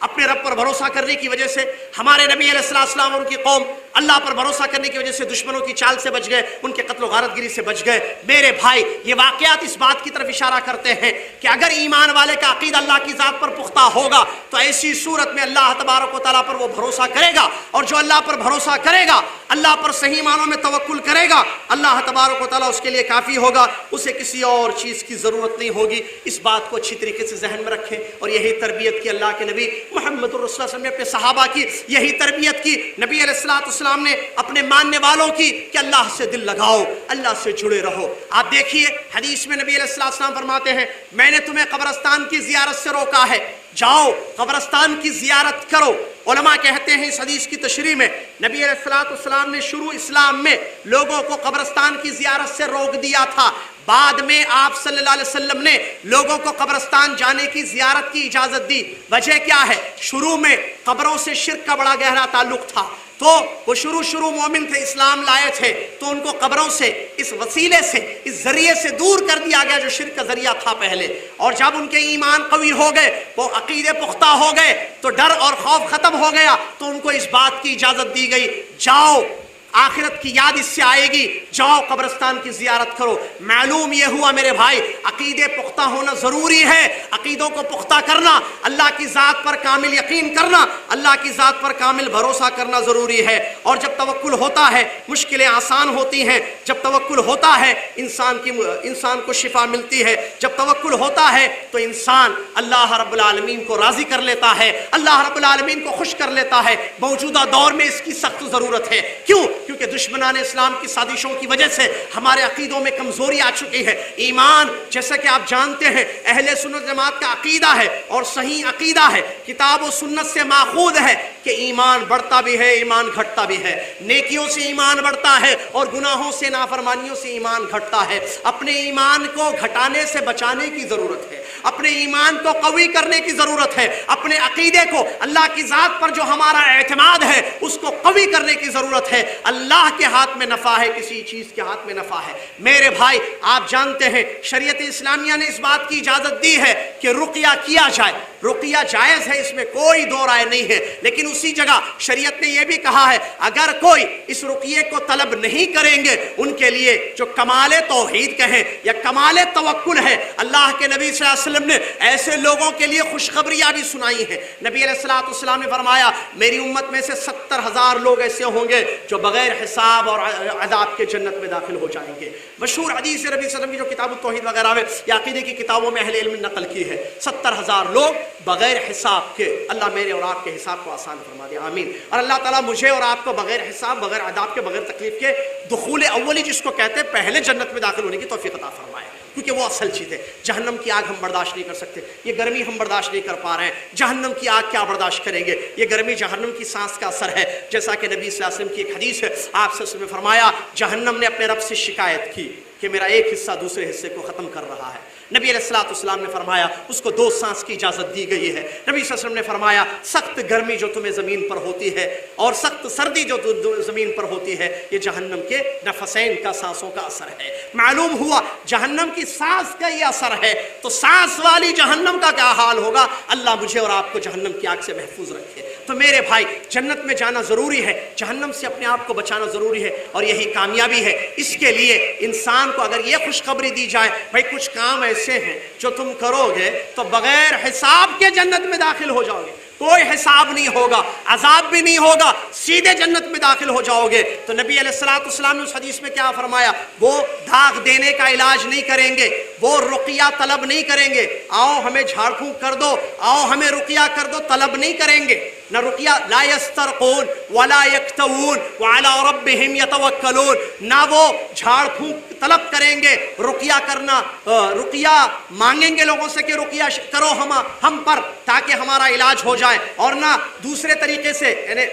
اپنے رب پر بھروسہ کرنے کی وجہ سے، ہمارے نبی علیہ السلام اور ان کی قوم اللہ پر بھروسہ کرنے کی وجہ سے دشمنوں کی چال سے بچ گئے، ان کے قتل و غارت گری سے بچ گئے۔ میرے بھائی، یہ واقعات اس بات کی طرف اشارہ کرتے ہیں کہ اگر ایمان والے کا عقیدہ اللہ کی ذات پر پختہ ہوگا تو ایسی صورت میں اللہ تبارک و تعالیٰ پر وہ بھروسہ کرے گا، اور جو اللہ پر بھروسہ کرے گا، اللہ پر صحیح معنوں میں توکل کرے گا، اللہ تبارک و تعالیٰ اس کے لیے کافی ہوگا، اسے کسی اور چیز کی ضرورت نہیں ہوگی۔ اس بات کو اچھی طریقے سے ذہن میں رکھیں، اور یہی تربیت کی اللہ کے نبی محمد الرسول صلی اللہ علیہ وسلم نے اپنے صحابہ کی، یہی تربیت کی نبی علیہ السلام نے اپنے ماننے والوں کی کہ اللہ سے دل لگاؤ، اللہ سے جڑے رہو۔ آپ دیکھیے حدیث میں نبی علیہ السلام فرماتے ہیں میں نے تمہیں قبرستان کی زیارت سے روکا ہے، جاؤ قبرستان کی زیارت کرو۔ علماء کہتے ہیں اس حدیث کی تشریح میں نبی علیہ السلام نے شروع اسلام میں لوگوں کو قبرستان کی زیارت سے روک دیا تھا، بعد میں آپ صلی اللہ علیہ وسلم نے لوگوں کو قبرستان جانے کی زیارت کی اجازت دی۔ وجہ کیا ہے؟ شروع میں قبروں سے شرک کا بڑا گہرا تعلق تھا، تو وہ شروع مومن تھے، اسلام لائے تھے، تو ان کو قبروں سے اس وسیلے سے، اس ذریعے سے دور کر دیا گیا جو شرک کا ذریعہ تھا پہلے۔ اور جب ان کے ایمان قوی ہو گئے، وہ عقیدے پختہ ہو گئے، تو ڈر اور خوف ختم ہو گیا، تو ان کو اس بات کی اجازت دی گئی جاؤ، آخرت کی یاد اس سے آئے گی، جاؤ قبرستان کی زیارت کرو۔ معلوم یہ ہوا میرے بھائی، عقیدے پختہ ہونا ضروری ہے، عقیدوں کو پختہ کرنا، اللہ کی ذات پر کامل یقین کرنا، اللہ کی ذات پر کامل بھروسہ کرنا ضروری ہے۔ اور جب توکل ہوتا ہے مشکلیں آسان ہوتی ہیں، جب توکل ہوتا ہے انسان کو شفا ملتی ہے، جب توکل ہوتا ہے تو انسان اللہ رب العالمین کو راضی کر لیتا ہے، اللہ رب العالمین کو خوش کر لیتا ہے۔ موجودہ دور میں اس کی سخت ضرورت ہے، کیوں؟ کیونکہ دشمنان اسلام کی سازشوں کی وجہ سے ہمارے عقیدوں میں کمزوری آ چکی ہے۔ ایمان جیسا کہ آپ جانتے ہیں اہل سنت جماعت کا عقیدہ ہے اور صحیح عقیدہ ہے، کتاب و سنت سے ماخوذ ہے کہ ایمان بڑھتا بھی ہے، ایمان گھٹتا بھی ہے، نیکیوں سے ایمان بڑھتا ہے اور گناہوں سے، نافرمانیوں سے ایمان گھٹتا ہے۔ اپنے ایمان کو گھٹانے سے بچانے کی ضرورت ہے، اپنے ایمان کو قوی کرنے کی ضرورت ہے، اپنے عقیدے کو، اللہ کی ذات پر جو ہمارا اعتماد ہے اس کو قوی کرنے کی ضرورت ہے۔ اللہ کے ہاتھ میں نفع ہے، کسی چیز کے ہاتھ میں نفع ہے۔ میرے بھائی، آپ جانتے ہیں شریعت اسلامیہ نے اس بات کی اجازت دی ہے کہ رقیہ کیا جائے، رقیہ جائز ہے، اس میں کوئی دو رائے نہیں ہے، لیکن اسی جگہ شریعت نے یہ بھی کہا ہے اگر کوئی اس رقیے کو طلب نہیں کریں گے ان کے لیے جو کمال توحید کہیں یا کمال توکل ہے، اللہ کے نبی صلی اللہ علیہ وسلم نے ایسے لوگوں کے لیے خوشخبریاں بھی سنائی ہیں۔ نبی علیہ السلام نے فرمایا میری امت میں سے 70,000 لوگ ایسے ہوں گے جو بغیر حساب اور عذاب کے جنت میں داخل ہو جائیں گے۔ مشہور حدیث نبی صلی اللہ علیہ وسلم کی جو کتاب التوحید وغیرہ میں یا عقیدے کی کتابوں میں اہل علم نے نقل کی ہے، 70,000 لوگ بغیر حساب کے۔ اللہ میرے اور آپ کے حساب کو آسان فرما دے، آمین۔ اور اللہ تعالیٰ مجھے اور آپ کو بغیر حساب، بغیر عذاب کے، بغیر تکلیف کے دخول اولی جس کو کہتے ہیں پہلے جنت میں داخل ہونے کی توفیق عطا فرمائے، کیونکہ وہ اصل چیز ہے۔ جہنم کی آگ ہم برداشت نہیں کر سکتے، یہ گرمی ہم برداشت نہیں کر پا رہے ہیں، جہنم کی آگ کیا برداشت کریں گے؟ یہ گرمی جہنم کی سانس کا اثر ہے، جیسا کہ نبی صلی اللہ علیہ وسلم کی ایک حدیث ہے، آپ صلی اللہ علیہ وسلم نے فرمایا جہنم نے اپنے رب سے شکایت کی کہ میرا ایک حصہ دوسرے حصے کو ختم کر رہا ہے۔ نبی علیہ السلام نے فرمایا اس کو 2 سانس کی اجازت دی گئی ہے۔ نبی صلی اللہ علیہ وسلم نے فرمایا سخت گرمی جو تمہیں زمین پر ہوتی ہے اور سخت سردی جو زمین پر ہوتی ہے یہ جہنم کے نفسین کا سانسوں کا اثر ہے۔ معلوم ہوا جہنم کی سانس کا یہ اثر ہے، تو سانس والی جہنم کا کیا حال ہوگا؟ اللہ مجھے اور آپ کو جہنم کی آگ سے محفوظ رکھے۔ تو میرے بھائی جنت میں جانا ضروری ہے، جہنم سے اپنے آپ کو بچانا ضروری ہے، اور یہی کامیابی ہے۔ اس کے لیے انسان کو اگر یہ خوشخبری دی جائے بھائی کچھ کام ایسے ہیں جو تم کرو گے تو بغیر حساب کے جنت میں داخل ہو جاؤ گے، کوئی حساب نہیں ہوگا، عذاب بھی نہیں ہوگا، سیدھے جنت میں داخل ہو جاؤ گے۔ تو نبی علیہ السلام نے اس حدیث میں کیا فرمایا؟ وہ داغ دینے کا علاج نہیں کریں گے، وہ رقیہ طلب نہیں کریں گے، آؤ ہمیں جھاڑ پھونک کر دو، آؤ ہمیں رقیہ کر دو، طلب نہیں کریں گے۔ نہ رقیہ، لا یسترقون ولا یکتوون وعلی ربہم یتوکلون، نہ وہ جھاڑ پھونک طلب کریں گے، رقیہ کرنا، رقیہ مانگیں گے لوگوں سے کہ رقیہ کرو ہم پر تاکہ ہمارا علاج ہو جائے، اور نہ دوسرے طریقے سے یعنی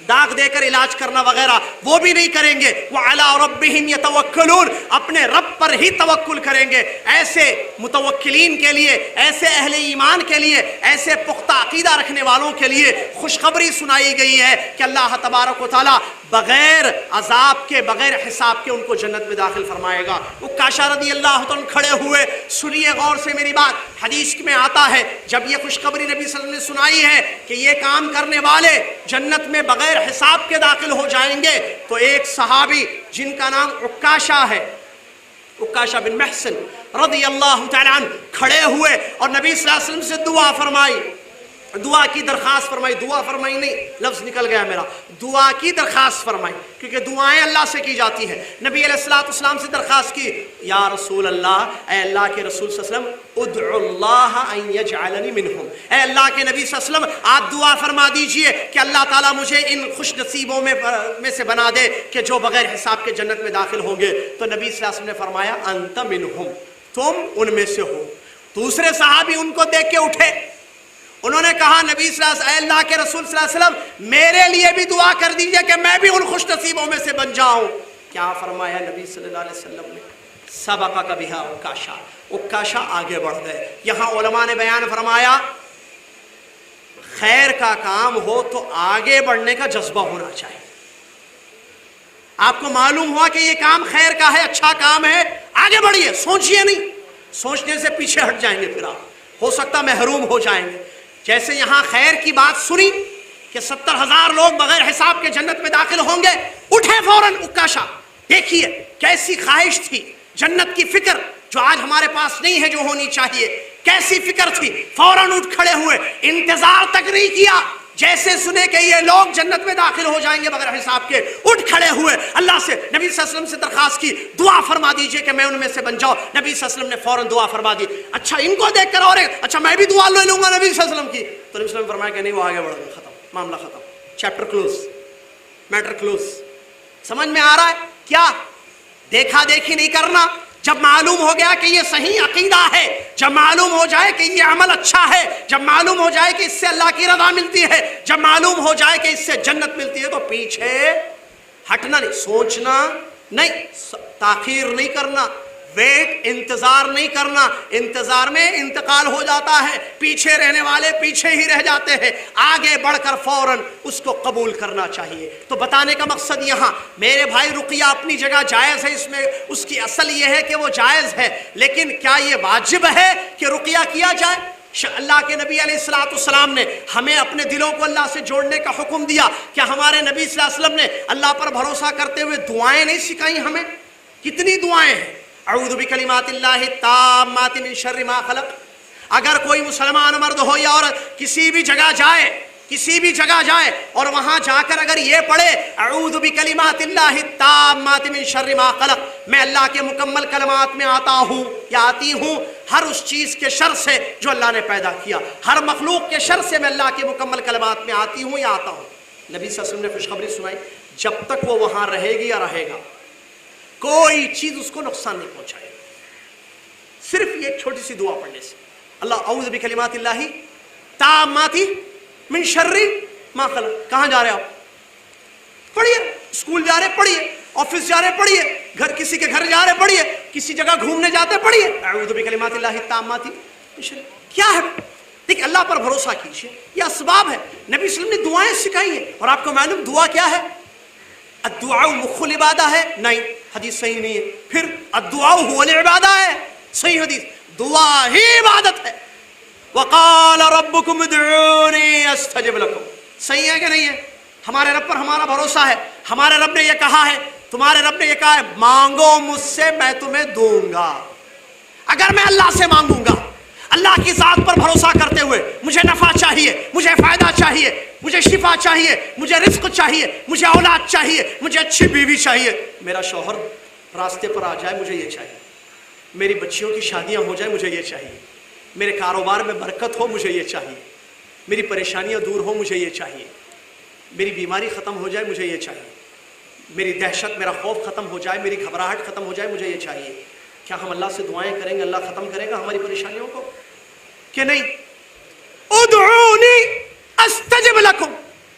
داغ دے کر علاج کرنا وغیرہ وہ بھی نہیں کریں گے۔ وعلی ربہم یتوکلون، اپنے رب پر ہی توکل کریں گے۔ ایسے متوکلین کے لیے، ایسے اہل ایمان کے لیے، ایسے پختہ عقیدہ رکھنے والوں کے لیے خوشخبری سنائی گئی ہے کہ اللہ تبارک و تعالیٰ بغیر عذاب کے، بغیر حساب کے ان کو جنت میں داخل فرمائے گا۔ عکاشہ رضی اللہ عنہ کھڑے ہوئے، سنیے غور سے میری بات، حدیث میں آتا ہے جب یہ خوشخبری نبی صلی اللہ علیہ وسلم نے سنائی ہے کہ یہ کام کرنے والے جنت میں بغیر حساب کے داخل ہو جائیں گے، تو ایک صحابی جن کا نام عکاشہ ہے، عکاشہ بن محسن رضی اللہ تعالیٰ عنہ، کھڑے ہوئے اور نبی صلی اللہ علیہ وسلم سے دعا فرمائی، دعا کی درخواست فرمائی، دعا فرمائی نہیں لفظ نکل گیا میرا، دعا کی درخواست فرمائی، کیونکہ دعائیں اللہ سے کی جاتی ہیں۔ نبی علیہ السلام سے درخواست کی، یا رسول اللہ، اے اللہ کے رسول صلی اللہ علیہ وسلم، ادعو اللہ ان یجعلنی منہم، اے اللہ کے نبی صلی اللہ علیہ وسلم آپ دعا فرما دیجئے کہ اللہ تعالیٰ مجھے ان خوش نصیبوں میں سے بنا دے کہ جو بغیر حساب کے جنت میں داخل ہوں گے۔ تو نبی صلی اللہ علیہ وسلم نے فرمایا انت منہم، تم ان میں سے ہو۔ دوسرے صحابی ان کو دیکھ کے اٹھے، انہوں نے کہا نبی صلی اللہ علیہ وسلم، اے اللہ کے رسول صلی اللہ علیہ وسلم میرے لیے بھی دعا کر دیجئے کہ میں بھی ان خوش نصیبوں میں سے بن جاؤں۔ کیا فرمایا نبی صلی اللہ علیہ وسلم نے؟ سبقک بہا عکاشہ، عکاشہ آگے بڑھ گئے۔ یہاں علماء نے بیان فرمایا خیر کا کام ہو تو آگے بڑھنے کا جذبہ ہونا چاہیے۔ آپ کو معلوم ہوا کہ یہ کام خیر کا ہے، اچھا کام ہے، آگے بڑھیے، سوچئے نہیں، سوچنے سے پیچھے ہٹ جائیں گے، پھر آپ ہو سکتا محروم ہو جائیں گے۔ جیسے یہاں خیر کی بات سنی کہ 70,000 لوگ بغیر حساب کے جنت میں داخل ہوں گے، اٹھے فوراً عکاشہ۔ دیکھیے کیسی خواہش تھی، جنت کی فکر جو آج ہمارے پاس نہیں ہے جو ہونی چاہیے، کیسی فکر تھی، فوراً اٹھ کھڑے ہوئے، انتظار تک نہیں کیا، جیسے سنے کہ یہ لوگ جنت میں داخل ہو جائیں گے بغیر حساب کے، اٹھ کھڑے ہوئے، اللہ سے، نبی صلی اللہ علیہ وسلم سے درخواست کی، دعا فرما دیجئے کہ میں ان میں سے بن جاؤں۔ نبی صلی اللہ علیہ وسلم نے فوراً دعا فرما دی۔ اچھا ان کو دیکھ کر اور اچھا میں بھی دعا لے لوں گا نبی صلی اللہ علیہ وسلم کی، تو نبی صلی اللہ علیہ وسلم نے فرمایا کہ نہیں، وہ آگے بڑھ گئے، ختم، معاملہ ختم، چیپٹر کلوز، میٹر کلوز۔ سمجھ میں آ رہا ہے کیا؟ دیکھا دیکھی نہیں کرنا۔ جب معلوم ہو گیا کہ یہ صحیح عقیدہ ہے، جب معلوم ہو جائے کہ یہ عمل اچھا ہے، جب معلوم ہو جائے کہ اس سے اللہ کی رضا ملتی ہے، جب معلوم ہو جائے کہ اس سے جنت ملتی ہے، تو پیچھے ہٹنا نہیں، سوچنا نہیں، تاخیر نہیں کرنا، ویٹ، انتظار نہیں کرنا۔ انتظار میں انتقال ہو جاتا ہے، پیچھے رہنے والے پیچھے ہی رہ جاتے ہیں، آگے بڑھ کر فوراً اس کو قبول کرنا چاہیے۔ تو بتانے کا مقصد یہاں میرے بھائی رقیہ اپنی جگہ جائز ہے، اس میں اس کی اصل یہ ہے کہ وہ جائز ہے، لیکن کیا یہ واجب ہے کہ رقیہ کیا جائے؟ اللہ کے نبی علیہ السلام نے ہمیں اپنے دلوں کو اللہ سے جوڑنے کا حکم دیا۔ کیا ہمارے نبی صلی اللہ علیہ وسلم نے اللہ پر بھروسہ کرتے ہوئے دعائیں نہیں سکھائیں ہمیں؟ کتنی دعائیں ہیں، اعوذ بکلمات اللہ التامات من شر ما خلق۔ اگر کوئی مسلمان مرد ہو یا عورت کسی بھی جگہ جائے اور وہاں جا کر اگر یہ پڑھے اعوذ بکلمات اللہ التامات من شر ما خلق، میں اللہ کے مکمل کلمات میں آتا ہوں یا آتی ہوں ہر اس چیز کے شر سے جو اللہ نے پیدا کیا، ہر مخلوق کے شر سے میں اللہ کے مکمل کلمات میں آتی ہوں یا آتا ہوں۔ نبی صلی اللہ علیہ وسلم نے خوشخبری سنائی، جب تک وہ وہاں رہے گی یا رہے گا کوئی چیز اس کو نقصان نہیں پہنچائے گی، صرف یہ ایک چھوٹی سی دعا پڑھنے سے۔ اللہ اعوذ بکلمات اللہ تامات من شر ما خلق۔ کہاں جا رہے آپ؟ پڑھیے، اسکول جا رہے پڑھیے، آفس جا رہے پڑھیے، گھر کسی کے گھر جا رہے پڑھیے, کسی جگہ گھومنے جاتے پڑھیے اعوذ بکلمات اللہ التامات. کیا ہے؟ دیکھیں اللہ پر بھروسہ کیجیے, یہ اسباب ہے. نبی صلی اللہ علیہ وسلم نے دعائیں سکھائی ہیں, اور آپ کو معلوم دعا کیا ہے؟ الدعاء مخ العبادہ ہے؟ نہیں, حدیث صحیح نہیں ہے. پھر الدعاء هو العبادہ ہے, صحیح حدیث. دعا ہی عبادت ہے. وقال ربکم ادعونی استجب لکم, صحیح ہے کہ نہیں ہے؟ ہمارے رب پر ہمارا بھروسہ ہے. ہمارے رب نے یہ کہا ہے, تمہارے رب نے یہ کہا ہے مانگو مجھ سے میں تمہیں دوں گا. اگر میں اللہ سے مانگوں گا اللہ کی ذات پر بھروسہ کرتے ہوئے, مجھے نفع چاہیے, مجھے فائدہ چاہیے, مجھے شفا چاہیے, مجھے رزق چاہیے, مجھے اولاد چاہیے, مجھے اچھی بیوی چاہیے, میرا شوہر راستے پر آ جائے مجھے یہ چاہیے, میری بچیوں کی شادیاں ہو جائیں مجھے یہ چاہیے, میرے کاروبار میں برکت ہو مجھے یہ چاہیے, میری پریشانیاں دور ہو مجھے یہ چاہیے, میری بیماری ختم ہو جائے مجھے یہ چاہیے, میری دہشت میرا خوف ختم ہو جائے, میری گھبراہٹ ختم ہو جائے مجھے یہ چاہیے. کیا ہم اللہ سے دعائیں کریں گے اللہ ختم کرے گا ہماری پریشانیوں کو کہ نہیں؟ ادعونی استجب لکم,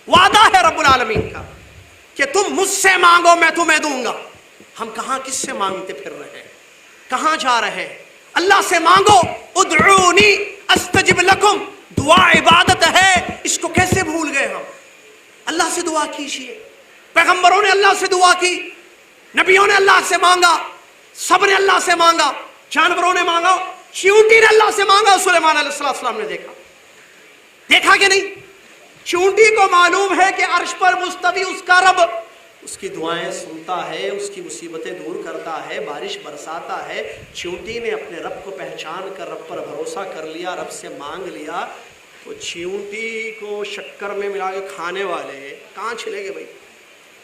وعدہ ہے رب العالمین کا کہ تم مجھ سے مانگو میں تمہیں دوں گا. ہم کہاں کس سے مانگتے پھر رہے ہیں, کہاں جا رہے ہیں؟ اللہ سے مانگو, ادعونی استجب لکم, دعا عبادت ہے, اس کو کیسے بھول گئے ہم؟ اللہ سے دعا کیجیے. پیغمبروں نے اللہ سے دعا کی, نبیوں نے اللہ سے مانگا, سب نے اللہ سے مانگا, جانوروں نے مانگا, چیونٹی نے اللہ سے مانگا. سلیمان علیہ السلام نے دیکھا کہ نہیں؟ چیونٹی کو معلوم ہے کہ عرش پر مستوی اس کا رب اس کی دعائیں سنتا ہے, اس کی مصیبتیں دور کرتا ہے, بارش برساتا ہے. چیونٹی نے اپنے رب کو پہچان کر رب پر بھروسہ کر لیا, رب سے مانگ لیا. تو چیونٹی کو شکر میں ملا کے کھانے والے کہاں چلے گئے بھائی؟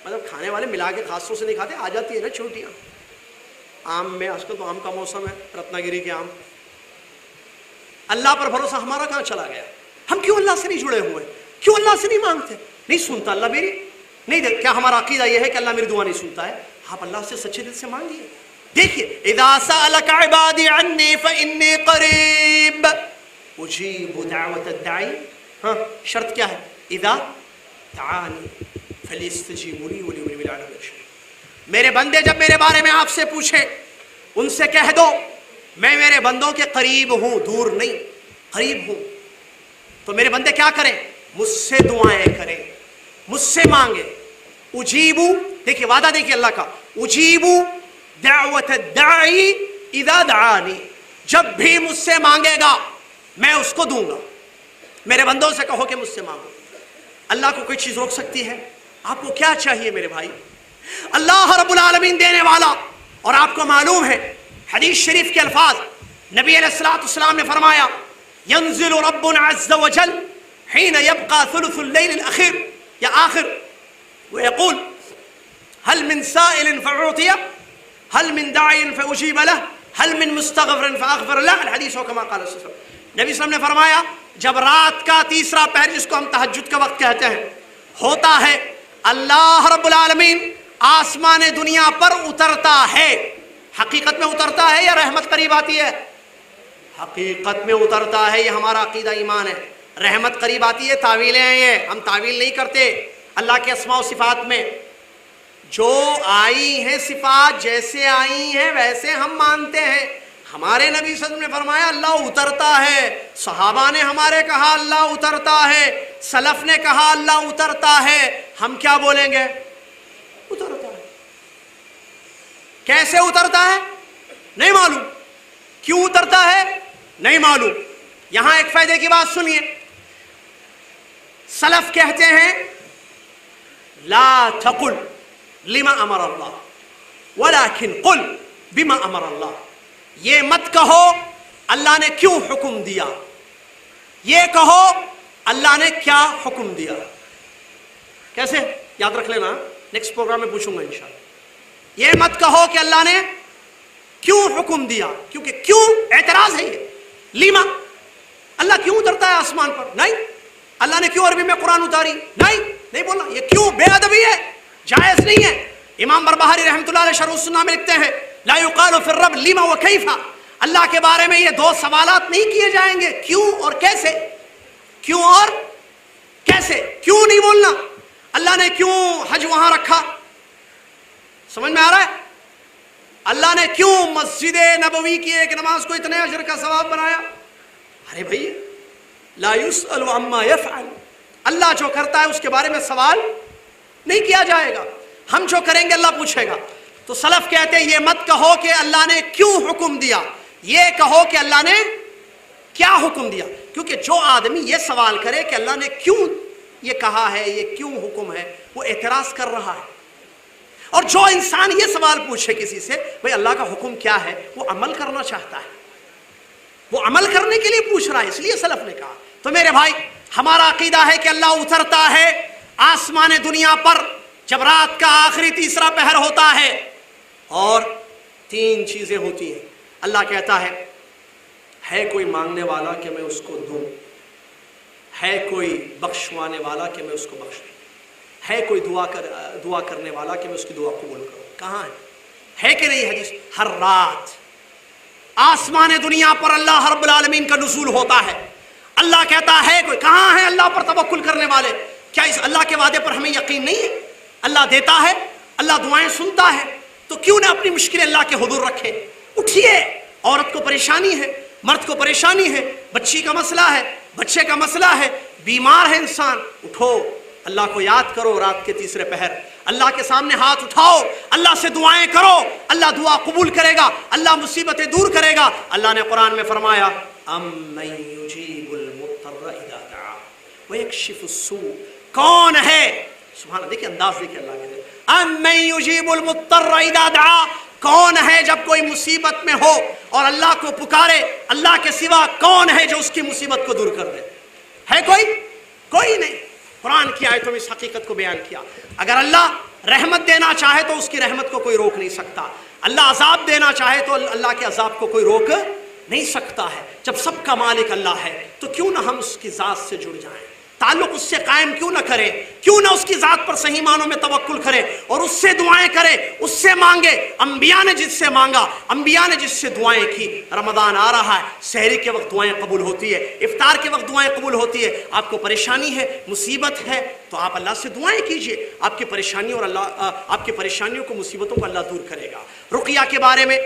مطلب کھانے والے ملا کے خاصوں سے نہیں کھاتے, آ جاتی ہے نا چیونٹیاں. آم میں آج کل تو آم کا موسم ہے, رتنا گیری کے آم. اللہ پر بھروسہ ہمارا کہاں چلا گیا؟ ہم کیوں اللہ سے نہیں جڑے ہوئے, کیوں اللہ سے نہیں مانگتے؟ نہیں سنتا اللہ میری, نہیں. کیا ہمارا عقیدہ یہ ہے کہ اللہ میری دعا نہیں سنتا ہے؟ آپ اللہ سے سچے دل سے مانگیے. دیکھیے اذا سألك عبادی عنی فإنی قریب اجیب دعوت الداعی. ہاں شرط کیا ہے؟ اذا دعانی فلیستجیبوا لی ولیؤمنوا بی لعلہم یرشدون. میرے بندے جب میرے بارے میں آپ سے پوچھیں, ان سے کہہ دو میں میرے بندوں کے قریب ہوں, دور نہیں, قریب ہوں. تو میرے بندے کیا کریں؟ مجھ سے دعائیں کریں, مجھ سے مانگے. اجیبو, دیکھیے وعدہ دیکھیے اللہ کا, اجیبو دعوت الداعی اذا دعانی, جب بھی مجھ سے مانگے گا میں اس کو دوں گا. میرے بندوں سے کہو کہ مجھ سے مانگو. اللہ کو کوئی چیز روک سکتی ہے؟ آپ کو کیا چاہیے میرے بھائی؟ اللہ رب العالمین دینے والا. اور آپ کو معلوم ہے حدیث شریف کے الفاظ, نبی علیہ السلام نے فرمایا ينزل ربنا عز وجل حين يبقى ثلث الليل الأخير یا آخر ويقول هل من سائل فأعطيه هل من داعٍ فأجيب له هل من مستغفر فأغفر له. الحدیث ہو کما قال صلی اللہ علیہ وسلم. نبی صلی اللہ علیہ وسلم نے فرمایا جب رات کا تیسرا پہر, جس کو ہم تہجد کا وقت کہتے ہیں, ہوتا ہے, اللہ رب العالمین آسمان دنیا پر اترتا ہے. حقیقت میں اترتا ہے یا رحمت قریب آتی ہے؟ حقیقت میں اترتا ہے, یہ ہمارا عقیدہ ایمان ہے. رحمت قریب آتی ہے, تعویلیں ہیں یہ, ہم تعویل نہیں کرتے. اللہ کے اسماء و صفات میں جو آئی ہیں صفات جیسے آئی ہیں ویسے ہم مانتے ہیں. ہمارے نبی صلی اللہ علیہ وسلم نے فرمایا اللہ اترتا ہے, صحابہ نے ہمارے کہا اللہ اترتا ہے, سلف نے کہا اللہ اترتا ہے. ہم کیا بولیں گے؟ اترتا ہے. کیسے اترتا ہے نہیں معلوم, کیوں اترتا ہے نہیں معلوم. یہاں ایک فائدے کی بات سنیے. سلف کہتے ہیں لا تقل لما امر اللہ ولكن قل بما امر اللہ. یہ مت کہو اللہ نے کیوں حکم دیا, یہ کہو اللہ نے کیا حکم دیا. کیسے؟ یاد رکھ لینا, نیکسٹ پروگرام میں پوچھوں گا انشاءاللہ. یہ مت کہو کہ اللہ نے کیوں حکم دیا, کیونکہ کیوں اعتراض ہے یہ. لیما, اللہ کیوں اترتا ہے آسمان پر؟ نہیں. اللہ نے کیوں عربی میں قرآن اتاری؟ نہیں بولنا. یہ کیوں بے ادبی ہے, جائز نہیں ہے. امام بربہاری رحمۃ اللہ علیہ شرح السنہ میں لکھتے ہیں لا یقال فی الرب لیما و کیفا. اللہ کے بارے میں یہ دو سوالات نہیں کیے جائیں گے, کیوں اور کیسے. کیوں اور کیسے, کیوں نہیں بولنا. اللہ نے کیوں حج وہاں رکھا؟ سمجھ میں آ رہا ہے؟ اللہ نے کیوں مسجد نبوی کی ایک نماز کو اتنے اجر کا ثواب بنایا؟ ارے بھائی لا یسأل عما یفعل، اللہ جو کرتا ہے اس کے بارے میں سوال نہیں کیا جائے گا، ہم جو کریں گے اللہ پوچھے گا۔ تو سلف کہتے ہیں یہ مت کہو کہ اللہ نے کیوں حکم دیا، یہ کہو کہ اللہ نے کیا حکم دیا، کیونکہ جو آدمی یہ سوال کرے کہ اللہ نے کیوں یہ کہا ہے، یہ کیوں حکم ہے، وہ اعتراض کر رہا ہے۔ اور جو انسان یہ سوال پوچھے کسی سے بھئی اللہ کا حکم کیا ہے، وہ عمل کرنا چاہتا ہے، وہ عمل کرنے کے لیے پوچھ رہا ہے، اس لیے سلف نے کہا۔ تو میرے بھائی ہمارا عقیدہ ہے کہ اللہ اترتا ہے آسمان دنیا پر جب رات کا آخری تیسرا پہر ہوتا ہے، اور تین چیزیں ہوتی ہیں۔ اللہ کہتا ہے کوئی مانگنے والا کہ میں اس کو دوں، ہے کوئی بخشوانے والا کہ میں اس کو بخش دوں، ہے کوئی دعا کرنے والا کہ میں اس کی دعا قبول کروں۔ کہاں ہے کہ نہیں حدیث؟ ہر رات آسمان دنیا پر اللہ رب العالمین کا نزول ہوتا ہے۔ اللہ کہتا ہے کوئی، کہاں ہے اللہ پر توکل کرنے والے؟ کیا اس اللہ کے وعدے پر ہمیں یقین نہیں ہے؟ اللہ دیتا ہے، اللہ دعائیں سنتا ہے، تو کیوں نہ اپنی مشکلیں اللہ کے حضور رکھے؟ اٹھیے، عورت کو پریشانی ہے، مرد کو پریشانی ہے، بچی کا مسئلہ ہے، بچے کا مسئلہ ہے، بیمار ہے انسان، اٹھو اللہ کو یاد کرو رات کے تیسرے پہر، اللہ کے سامنے ہاتھ اٹھاؤ، اللہ سے دعائیں کرو، اللہ دعا قبول کرے گا، اللہ مصیبتیں دور کرے گا۔ اللہ نے قرآن میں فرمایا امن یجیب المضطر اذا دعا ویکشف السوء، کون ہے، سبحان اللہ، دیکھیں انداز دیکھیں اللہ کے، امن یجیب المضطر اذا دعا، کون ہے جب کوئی مصیبت میں ہو اور اللہ کو پکارے، اللہ کے سوا کون ہے جو اس کی مصیبت کو دور کر دے؟ ہے کوئی نہیں۔ قرآن کی آیتوں میں اس حقیقت کو بیان کیا۔ اگر اللہ رحمت دینا چاہے تو اس کی رحمت کو کوئی روک نہیں سکتا، اللہ عذاب دینا چاہے تو اللہ کے عذاب کو کوئی روک نہیں سکتا ہے۔ جب سب کا مالک اللہ ہے تو کیوں نہ ہم اس کی ذات سے جڑ جائیں، تعلق اس سے قائم کیوں نہ کریں، کیوں نہ اس کی ذات پر صحیح معنوں میں توکل کرے اور اس سے دعائیں کرے، اس سے مانگے۔ انبیاء نے جس سے مانگا، انبیاء نے جس سے دعائیں کی۔ رمضان آ رہا ہے، سحری کے وقت دعائیں قبول ہوتی ہے، افطار کے وقت دعائیں قبول ہوتی ہے۔ آپ کو پریشانی ہے، مصیبت ہے، تو آپ اللہ سے دعائیں کیجئے، آپ کی پریشانیوں اور آپ کی پریشانیوں کو، مصیبتوں کو اللہ دور کرے گا۔ رقیہ کے بارے میں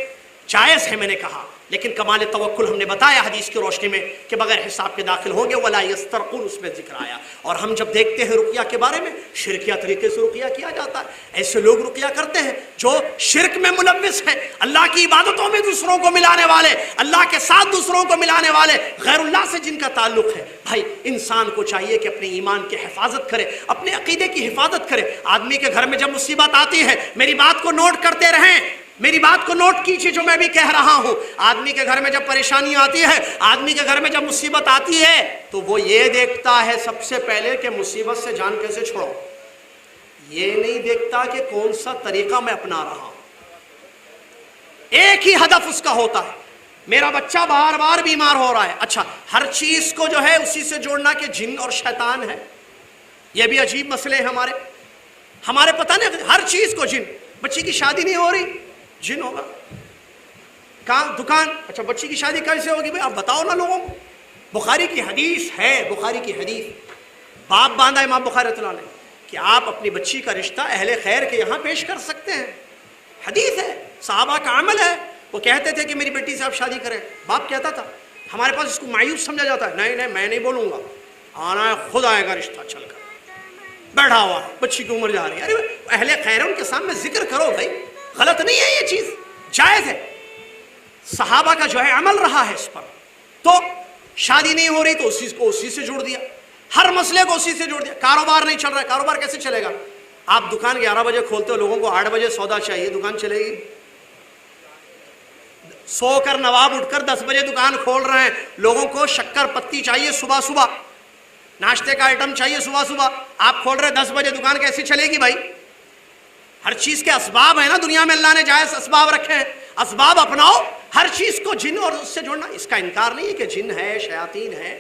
جائز ہے، میں نے کہا، لیکن کمال توکل ہم نے بتایا حدیث کی روشنی میں کہ بغیر حساب کے داخل ہوں گے، ولا یسترقون، اس میں ذکر آیا۔ اور ہم جب دیکھتے ہیں رقیہ کے بارے میں، شرکیہ طریقے سے رقیہ کیا جاتا ہے، ایسے لوگ رقیہ کرتے ہیں جو شرک میں ملوث ہیں، اللہ کی عبادتوں میں دوسروں کو ملانے والے، اللہ کے ساتھ دوسروں کو ملانے والے، غیر اللہ سے جن کا تعلق ہے۔ بھائی انسان کو چاہیے کہ اپنے ایمان کی حفاظت کرے، اپنے عقیدے کی حفاظت کرے۔ آدمی کے گھر میں جب مصیبت آتی ہے، میری بات کو نوٹ کرتے رہیں، میری بات کو نوٹ کیجیے جو میں بھی کہہ رہا ہوں۔ آدمی کے گھر میں جب پریشانی آتی ہے، آدمی کے گھر میں جب مصیبت آتی ہے، تو وہ یہ دیکھتا ہے سب سے پہلے کہ مصیبت سے جان کیسے چھوڑو، یہ نہیں دیکھتا کہ کون سا طریقہ میں اپنا رہا ہوں۔ ایک ہی ہدف اس کا ہوتا ہے، میرا بچہ بار بار بیمار ہو رہا ہے، اچھا ہر چیز کو جو ہے اسی سے جوڑنا کہ جن اور شیطان ہے۔ یہ بھی عجیب مسئلے ہیں ہمارے پتہ نہیں، ہر چیز کو جن، بچی کی شادی نہیں ہو رہی، جن ہوگا، کہاں دکان، اچھا بچی کی شادی کیسے ہوگی؟ بھائی آپ بتاؤ نا لوگوں کو۔ بخاری کی حدیث ہے، بخاری کی حدیث، باب باندھا امام بخاری رحمۃ اللہ علیہ کہ آپ اپنی بچی کا رشتہ اہل خیر کے یہاں پیش کر سکتے ہیں۔ حدیث ہے، صحابہ کا عمل ہے، وہ کہتے تھے کہ میری بیٹی سے آپ شادی کریں۔ باپ کہتا تھا، ہمارے پاس اس کو مایوس سمجھا جاتا ہے، نہیں میں نہیں بولوں گا، آنا ہے خود آئے گا رشتہ چل کر، بیٹھا ہوا ہے، بچی کی عمر جا رہی ہے، ارے اہل خیر ان کے سامنے ذکر کرو بھائی، غلط نہیں ہے یہ چیز، جائز ہے۔ صحابہ کا جو ہے عمل رہا ہے اس پر۔ تو شادی نہیں ہو رہی تو اسی سے جوڑ دیا، ہر مسئلے کو اسی سے جوڑ دیا۔ کاروبار نہیں چل رہا ہے، کاروبار کیسے چلے گا؟ آپ دکان 11 بجے کھولتے ہو، لوگوں کو 8 بجے سودا چاہیے، دکان چلے گی؟ سو کر نواب اٹھ کر 10 بجے دکان کھول رہے ہیں، لوگوں کو شکر پتی چاہیے صبح صبح، ناشتے کا آئٹم چاہیے صبح صبح، آپ کھول رہے 10 بجے، دکان کیسے چلے گی بھائی؟ ہر چیز کے اسباب ہیں نا، دنیا میں اللہ نے جائز اسباب رکھے ہیں، اسباب اپناؤ۔ ہر چیز کو جن اور اس سے جوڑنا، اس کا انکار نہیں ہے کہ جن ہے، شیاطین ہے،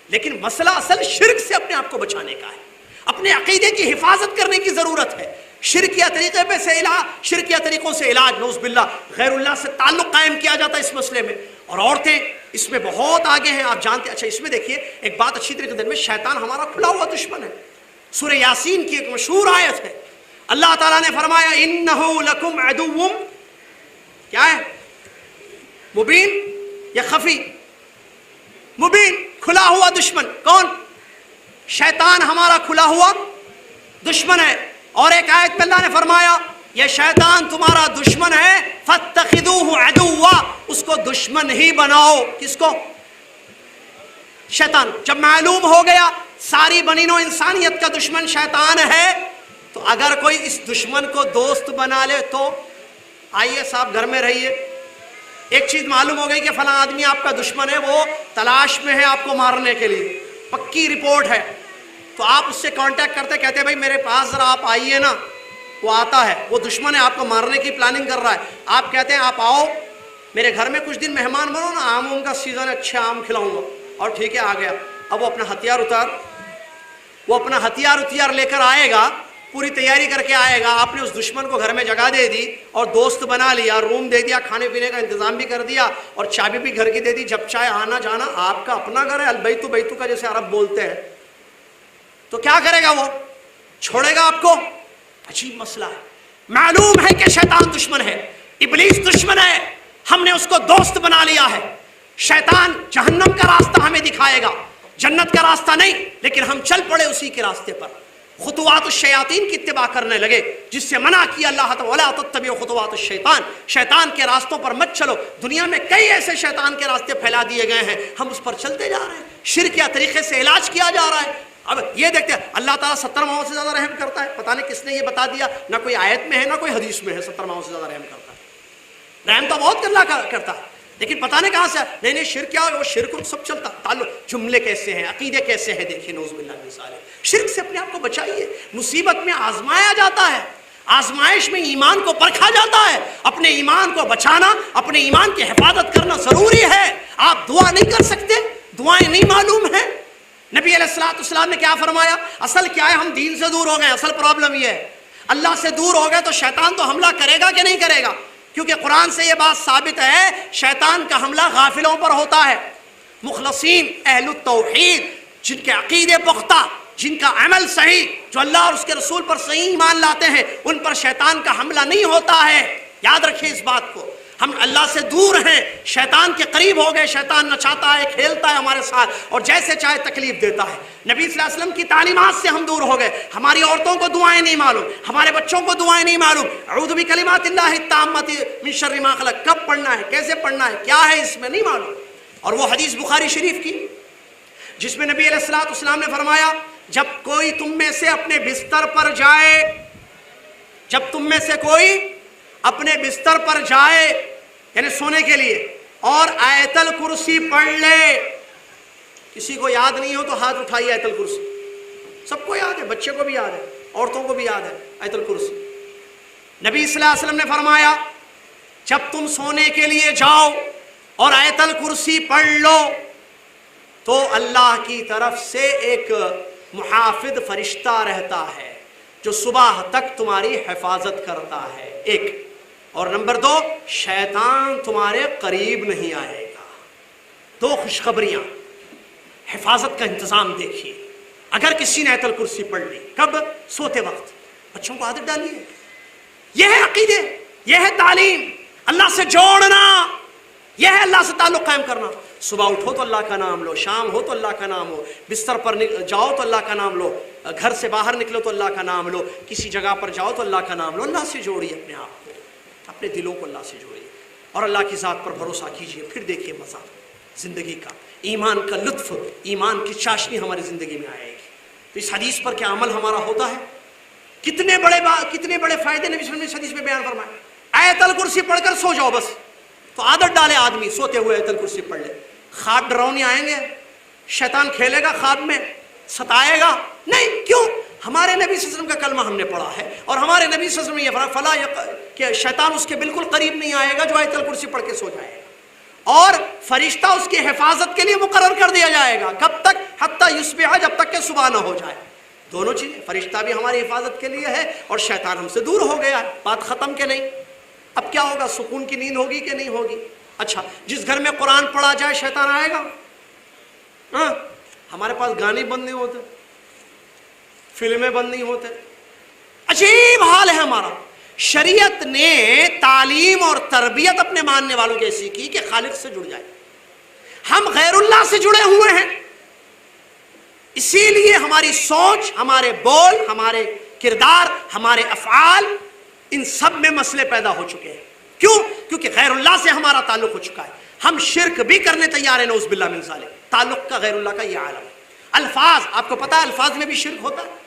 لیکن مسئلہ اصل شرک سے اپنے آپ کو بچانے کا ہے، اپنے عقیدے کی حفاظت کرنے کی ضرورت ہے۔ شرکیہ طریقے پہ سے علاج، شرکیہ طریقوں سے علاج، نعوذ باللہ غیر اللہ سے تعلق قائم کیا جاتا ہے اس مسئلے میں، اور عورتیں اس میں بہت آگے ہیں، آپ جانتے ہیں۔ اچھا اس میں دیکھیے ایک بات اچھی طریقے سے، شیطان ہمارا کھلا ہوا دشمن ہے۔ سورہ یاسین کی ایک مشہور آیت ہے، اللہ تعالیٰ نے فرمایا اِنَّهُ لَكُمْ عَدُوٌّ کیا ہے؟ مبین یا خفی؟ مبین، کھلا ہوا دشمن. کون؟ شیطان ہمارا کھلا ہوا دشمن ہے. اور ایک آیت میں اللہ نے فرمایا یہ شیطان تمہارا دشمن ہے، فاتخذوہ عدوا، اس کو دشمن ہی بناؤ. کس کو؟ شیطان. جب معلوم ہو گیا ساری بنی نوع انسانیت کا دشمن شیطان ہے، تو اگر کوئی اس دشمن کو دوست بنا لے تو آئیے صاحب گھر میں رہیے. ایک چیز معلوم ہو گئی کہ فلاں آدمی آپ کا دشمن ہے، وہ تلاش میں ہے آپ کو مارنے کے لیے، پکی رپورٹ ہے، تو آپ اس سے کانٹیکٹ کرتے، کہتے ہیں بھائی میرے پاس ذرا آپ آئیے نا. وہ آتا ہے، وہ دشمن ہے، آپ کو مارنے کی پلاننگ کر رہا ہے. آپ کہتے ہیں آپ آؤ میرے گھر میں کچھ دن مہمان بنو نا، آموں کا سیزن ہے، اچھے آم کھلاؤں گا. اور ٹھیک ہے آ گیا. اب وہ اپنا ہتھیار لے کر آئے گا، پوری تیاری کر کے آئے گا. آپ نے اس دشمن کو گھر میں جگہ دے دی اور دوست بنا لیا، روم دے دیا، کھانے پینے کا انتظام بھی کر دیا اور چابی بھی گھر کی دے دی. جب چاہے آنا جانا، آپ کا اپنا گھر ہے، البیتو بیتو کا جیسے عرب بولتے ہیں. تو کیا کرے گا وہ؟ چھوڑے گا آپ کو؟ عجیب مسئلہ ہے. معلوم ہے کہ شیطان دشمن ہے، ابلیس دشمن ہے، ہم نے اس کو دوست بنا لیا ہے. شیطان جہنم کا راستہ ہمیں دکھائے گا، جنت کا راستہ نہیں، لیکن ہم چل پڑے اسی کے راستے پر. خطوات الشیاطین کی اتباع کرنے لگے، جس سے منع کیا اللہ تعالیٰ، وَلَا تَتَّبِعُوا خُطُوَاتِ الشَّيْطَانِ، شیطان کے راستوں پر مت چلو. دنیا میں کئی ایسے شیطان کے راستے پھیلا دیے گئے ہیں، ہم اس پر چلتے جا رہے ہیں. شرک یا طریقے سے علاج کیا جا رہا ہے. اب یہ دیکھتے ہیں اللہ تعالیٰ 70 ماہوں سے زیادہ رحم کرتا ہے. پتہ نہیں کس نے یہ بتا دیا، نہ کوئی آیت میں ہے نہ کوئی حدیث میں ہے 70 ماہوں سے زیادہ رحم کرتا ہے. رحم تو بہت اللہ کرتا ہے، لیکن پتہ نہیں کہاں سے. نہیں شرک کیا ہے، وہ شرک سب چلتا. تعلق جملے کیسے ہیں، عقیدے کیسے ہیں، دیکھیں نعوذ باللہ من ذالک. شرک سے اپنے آپ کو بچائیے. مصیبت میں آزمایا جاتا ہے، آزمائش میں ایمان کو پرکھا جاتا ہے. اپنے ایمان کو بچانا، اپنے ایمان کی حفاظت کرنا ضروری ہے. آپ دعا نہیں کر سکتے، دعائیں نہیں معلوم ہیں. نبی علیہ السلام نے کیا فرمایا؟ اصل کیا ہے، ہم دین سے دور ہو گئے. اصل پرابلم یہ ہے، اللہ سے دور ہو گئے تو شیطان تو حملہ کرے گا کہ نہیں کرے گا؟ کیونکہ قرآن سے یہ بات ثابت ہے، شیطان کا حملہ غافلوں پر ہوتا ہے. مخلصین، اہل التوحید، جن کے عقیدے پختہ، جن کا عمل صحیح، جو اللہ اور اس کے رسول پر صحیح ایمان لاتے ہیں، ان پر شیطان کا حملہ نہیں ہوتا ہے. یاد رکھیں اس بات کو. ہم اللہ سے دور ہیں، شیطان کے قریب ہو گئے. شیطان نچاتا ہے، کھیلتا ہے ہمارے ساتھ اور جیسے چاہے تکلیف دیتا ہے. نبی صلی اللہ علیہ وسلم کی تعلیمات سے ہم دور ہو گئے. ہماری عورتوں کو دعائیں نہیں معلوم، ہمارے بچوں کو دعائیں نہیں معلوم. اعوذ بکلمات اللہ التامۃ من شر ما خلق، کب پڑھنا ہے، کیسے پڑھنا ہے، کیا ہے اس میں نہیں معلوم. اور وہ حدیث بخاری شریف کی جس میں نبی علیہ السلام نے فرمایا، جب کوئی تم میں سے اپنے بستر پر جائے، جب تم میں سے کوئی اپنے بستر پر جائے یعنی سونے کے لیے اور آیت الکرسی پڑھ لے. کسی کو یاد نہیں ہو تو ہاتھ اٹھائیے. آیت الکرسی سب کو یاد ہے، بچے کو بھی یاد ہے، عورتوں کو بھی یاد ہے آیت الکرسی. نبی صلی اللہ علیہ وسلم نے فرمایا جب تم سونے کے لیے جاؤ اور آیت الکرسی پڑھ لو تو اللہ کی طرف سے ایک محافظ فرشتہ رہتا ہے جو صبح تک تمہاری حفاظت کرتا ہے. ایک اور نمبر 2، شیطان تمہارے قریب نہیں آئے گا. 2 خوشخبریاں. حفاظت کا انتظام دیکھیے. اگر کسی نے آیت الکرسی پڑھ لی، کب؟ سوتے وقت. بچوں کو عادت ڈالیے. یہ ہے عقیدے، یہ ہے تعلیم، اللہ سے جوڑنا، یہ ہے اللہ سے تعلق قائم کرنا. صبح اٹھو تو اللہ کا نام لو، شام ہو تو اللہ کا نام ہو، بستر پر جاؤ تو اللہ کا نام لو، گھر سے باہر نکلو تو اللہ کا نام لو، کسی جگہ پر جاؤ تو اللہ کا نام لو. اللہ سے جوڑیے اپنے آپ کو، اپنے دلوں کو اللہ سے جوڑیے اور اللہ کی ذات پر بھروسہ کیجیے. پھر دیکھیے مزہ زندگی کا، ایمان کا لطف، ایمان کی چاشنی ہماری زندگی میں آئے گی. تو اس حدیث پر کیا عمل ہمارا ہوتا ہے؟ کتنے بڑے فائدے نبی صلی اللہ علیہ وسلم نے اس حدیث میں بیان فرمائے. آیت الکرسی پڑھ کر سو جاؤ بس. تو عادت ڈالے آدمی سوتے ہوئے آیت الکرسی پڑھ لے. خواب ڈراؤنے آئیں گے، شیطان کھیلے گا خواب میں، ستائے گا نہیں. کیوں؟ ہمارے نبی صلی اللہ علیہ وسلم کا کلمہ ہم نے پڑھا ہے اور ہمارے نبی صلی اللہ علیہ وسلم نے یہ فرمایا فلا کہ شیطان اس کے بالکل قریب نہیں آئے گا جو آیت الکرسی پڑھ کے سو جائے گا. اور فرشتہ اس کی حفاظت کے لیے مقرر کر دیا جائے گا. کب تک؟ حتی یصبح، جب تک کہ صبح نہ ہو جائے. دونوں چیزیں، فرشتہ بھی ہماری حفاظت کے لیے ہے اور شیطان ہم سے دور ہو گیا ہے. بات ختم کہ نہیں؟ اب کیا ہوگا؟ سکون کی نیند ہوگی کہ نہیں ہوگی؟ اچھا، جس گھر میں قرآن پڑھا جائے شیطان آئے گا؟ ہاں، ہمارے پاس گانے بند نہیں ہوتے، فلمیں بند نہیں ہوتے. عجیب حال ہے ہمارا. شریعت نے تعلیم اور تربیت اپنے ماننے والوں کی ایسی کی کہ خالق سے جڑ جائے. ہم غیر اللہ سے جڑے ہوئے ہیں، اسی لیے ہماری سوچ، ہمارے بول، ہمارے کردار، ہمارے افعال، ان سب میں مسئلے پیدا ہو چکے ہیں. کیوں؟ کیونکہ غیر اللہ سے ہمارا تعلق ہو چکا ہے. ہم شرک بھی کرنے تیار ہیں، نعوذ باللہ من ذالک. تعلق کا غیر اللہ کا یہ عالم ہے. الفاظ، آپ کو پتا ہے الفاظ میں بھی شرک ہوتا ہے،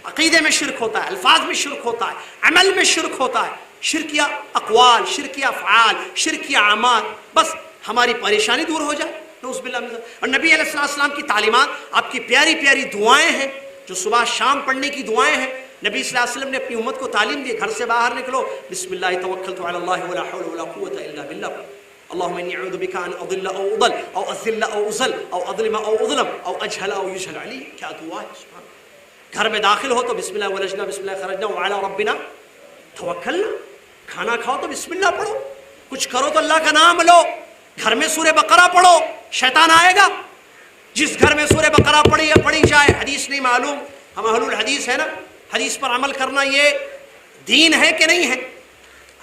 عقیدے میں شرک ہوتا ہے، الفاظ میں شرک ہوتا ہے، عمل میں شرک ہوتا ہے. شرکیہ اقوال، شرکیہ افعال، شرکیہ اعمال. بس ہماری پریشانی دور ہو جائے، نعوذ باللہ من ذالک. اور نبی علیہ السلام کی تعلیمات، آپ کی پیاری پیاری دعائیں ہیں جو صبح شام پڑھنے کی دعائیں ہیں. نبی صلی اللہ علیہ وسلم نے اپنی امت کو تعلیم دی، گھر سے باہر نکلو بسم اللہ توکلت علی اللہ ولا حول ولا قوت الا باللہ. اللهم اني اعوذ بك ان اضل او اضل او اذل او اضل او اظلم او اظلم او اجهل او يجهل علي. کیا دعا ہے سبحان اللہ. گھر میں داخل ہو تو بسم اللہ ولجنا بسم اللہ خرجنا وعلى ربنا توکلنا. کھانا کھاؤ تو بسم اللہ پڑھو، کچھ کرو تو اللہ کا نام لو. گھر میں سورہ بقرہ پڑھو، شیطان آئے گا. جس گھر میں سورہ بقرہ پڑھی جائے، حدیث نہیں معلوم، ہم اہل الحدیث ہے نا، حدیث پر عمل کرنا یہ دین ہے کہ نہیں ہے؟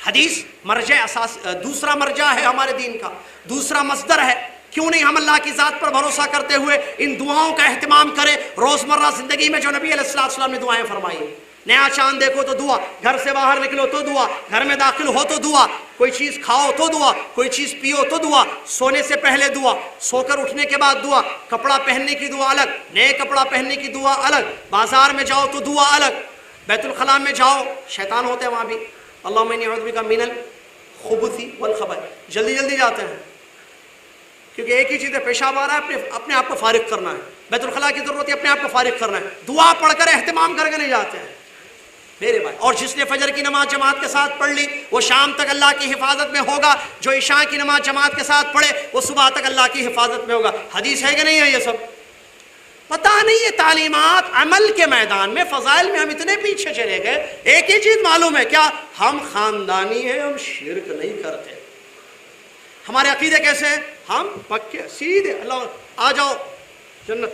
حدیث مرجع اساس، دوسرا مرجع ہے ہمارے دین کا، دوسرا مصدر ہے. کیوں نہیں ہم اللہ کی ذات پر بھروسہ کرتے ہوئے ان دعاؤں کا اہتمام کریں روزمرہ زندگی میں جو نبی علیہ السلام نے دعائیں فرمائی ہیں. نیا چاند دیکھو تو دعا، گھر سے باہر نکلو تو دعا، گھر میں داخل ہو تو دعا، کوئی چیز کھاؤ تو دعا، کوئی چیز پیو تو دعا، سونے سے پہلے دعا، سو کر اٹھنے کے بعد دعا، کپڑا پہننے کی دعا الگ، نئے کپڑا پہننے کی دعا الگ، بازار میں جاؤ تو دعا الگ، بیت الخلاء میں جاؤ شیطان ہوتے ہیں وہاں بھی. اللہم انی اعوذ بک من الخبث والخبائث. جلدی جلدی جاتے ہیں کیونکہ ایک ہی چیز ہے، پیشاب آ رہا ہے، اپنے آپ کو فارغ کرنا ہے. بیت الخلاء کی ضرورت ہے، اپنے آپ کو فارغ کرنا ہے. دعا پڑھ کر اہتمام کر کے نہیں جاتے ہیں میرے بھائی. اور جس نے فجر کی نماز جماعت کے ساتھ پڑھ لی وہ شام تک اللہ کی حفاظت میں ہوگا. جو عشاء کی نماز جماعت کے ساتھ پڑھے وہ صبح تک اللہ کی حفاظت میں ہوگا. حدیث ہے کہ نہیں ہے؟ یہ سب پتہ نہیں ہے. تعلیمات عمل کے میدان میں، فضائل میں ہم اتنے پیچھے چلے گئے. ایک ہی چیز معلوم ہے کیا؟ ہم خاندانی ہیں، ہم شرک نہیں کرتے. ہمارے عقیدے کیسے ہیں؟ ہم پکے سیدھے اللہ آ جاؤ جنت،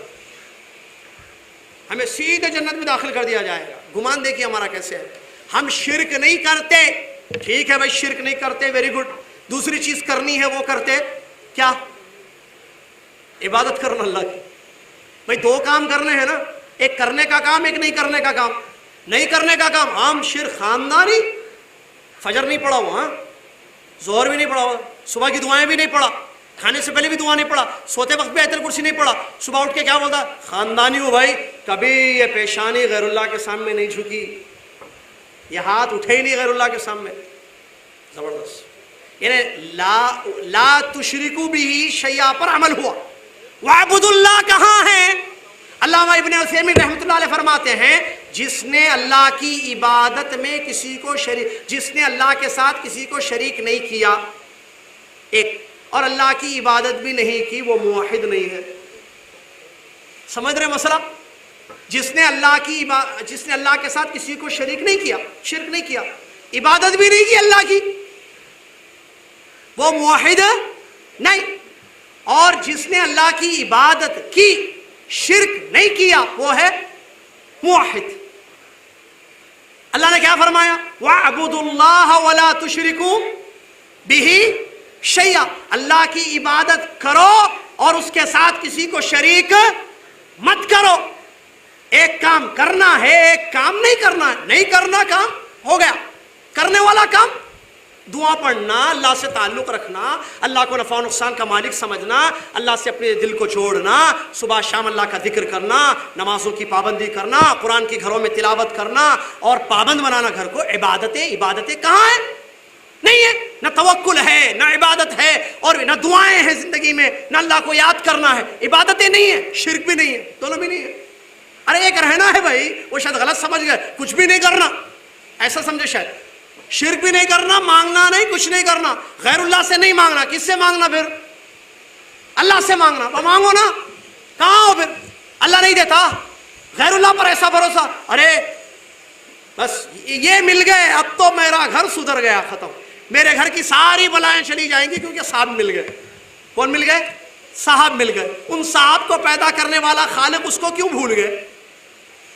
ہمیں سیدھے جنت میں داخل کر دیا جائے گا. گمان دیکھیے ہمارا کیسے ہے. ہم شرک نہیں کرتے. ٹھیک ہے بھائی، شرک نہیں کرتے، ویری گڈ. دوسری چیز کرنی ہے وہ کرتے کیا؟ عبادت کرنا اللہ کی. بھائی دو کام کرنے ہیں نا، ایک کرنے کا کام، ایک نہیں کرنے کا کام. نہیں کرنے کا کام ہم شرک خاندانی. فجر نہیں پڑھا ہوا، ظہر بھی نہیں پڑھا ہوا، صبح کی دعائیں بھی نہیں پڑھا، کھانے سے پہلے بھی دعا نہیں پڑھا، سوتے وقت بھی آیت الکرسی نہیں پڑھا، صبح اٹھ کے کیا بولتا؟ خاندانی ہو بھائی. کبھی یہ پیشانی غیر اللہ کے سامنے نہیں جھکی، یہ ہاتھ اٹھے ہی نہیں غیر اللہ کے سامنے. زبردست. یعنی لا تشرکو بھی شیء پر عمل ہوا. وعبد اللہ کہاں ہے؟ علامہ ابن عثیمین رحمۃ اللہ علیہ فرماتے ہیں جس نے اللہ کی عبادت میں کسی کو شریک، جس نے اللہ کے ساتھ کسی کو شریک نہیں کیا ایک، اور اللہ کی عبادت بھی نہیں کی، وہ موحد نہیں ہے. سمجھ رہے مسئلہ؟ جس نے اللہ کے ساتھ کسی کو شریک نہیں کیا، شرک نہیں کیا، عبادت بھی نہیں کی اللہ کی، وہ موحد نہیں. اور جس نے اللہ کی عبادت کی، شرک نہیں کیا، وہ ہے موحد. اللہ نے کیا فرمایا؟ وَاعْبُدُوا اللَّهَ وَلَا تُشْرِكُوا بِهِ شیء. اللہ کی عبادت کرو اور اس کے ساتھ کسی کو شریک مت کرو. ایک کام کرنا ہے، ایک کام نہیں کرنا ہے. نہیں کرنا کام ہو گیا، کرنے والا کام دعا پڑھنا، اللہ سے تعلق رکھنا، اللہ کو نفع و نقصان کا مالک سمجھنا، اللہ سے اپنے دل کو جوڑنا، صبح شام اللہ کا ذکر کرنا، نمازوں کی پابندی کرنا، قرآن کی گھروں میں تلاوت کرنا اور پابند بنانا گھر کو. عبادتیں کہاں ہیں؟ نہیں ہے. نہ توکل ہے، نہ عبادت ہے، اور نہ دعائیں ہیں زندگی میں، نہ اللہ کو یاد کرنا ہے. عبادتیں نہیں ہیں، شرک بھی نہیں ہے، دونوں بھی نہیں ہے. ارے ایک رہنا ہے بھائی، وہ شاید غلط سمجھ گئے، کچھ بھی نہیں کرنا ایسا سمجھے شاید. شرک بھی نہیں کرنا، مانگنا نہیں، کچھ نہیں کرنا، غیر اللہ سے نہیں مانگنا. کس سے مانگنا پھر؟ اللہ سے مانگنا. مانگو نا، کہاں ہو پھر؟ اللہ نہیں دیتا. غیر اللہ پر ایسا بھروسہ، ارے بس یہ مل گئے اب تو میرا گھر سدھر گیا، ختم، میرے گھر کی ساری بلائیں چلی جائیں گی کیونکہ صاحب مل گئے. کون مل گئے؟ صاحب مل گئے. ان صاحب کو پیدا کرنے والا خالق، اس کو کیوں بھول گئے؟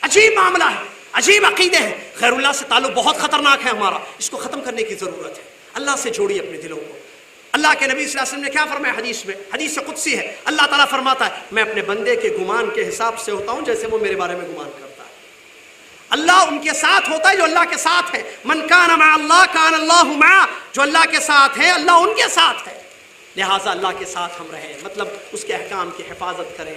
عجیب معاملہ ہے. عجیب عقیدے ہیں. غیر اللہ سے تعلق بہت خطرناک ہے ہمارا، اس کو ختم کرنے کی ضرورت ہے. اللہ سے جوڑیے اپنے دلوں کو. اللہ کے نبی صلی اللہ علیہ وسلم نے کیا فرمایا حدیث میں؟ حدیث قدسی ہے. اللہ تعالیٰ فرماتا ہے میں اپنے بندے کے گمان کے حساب سے ہوتا ہوں جیسے وہ میرے بارے میں گمان کرتا ہے. اللہ ان کے ساتھ ہوتا ہے جو اللہ کے ساتھ ہے. من کان مع اللہ کان اللہ معہ. جو اللہ کے ساتھ ہے اللہ ان کے ساتھ ہے. لہٰذا اللہ کے ساتھ ہم رہیں، مطلب اس کے احکام کی حفاظت کریں،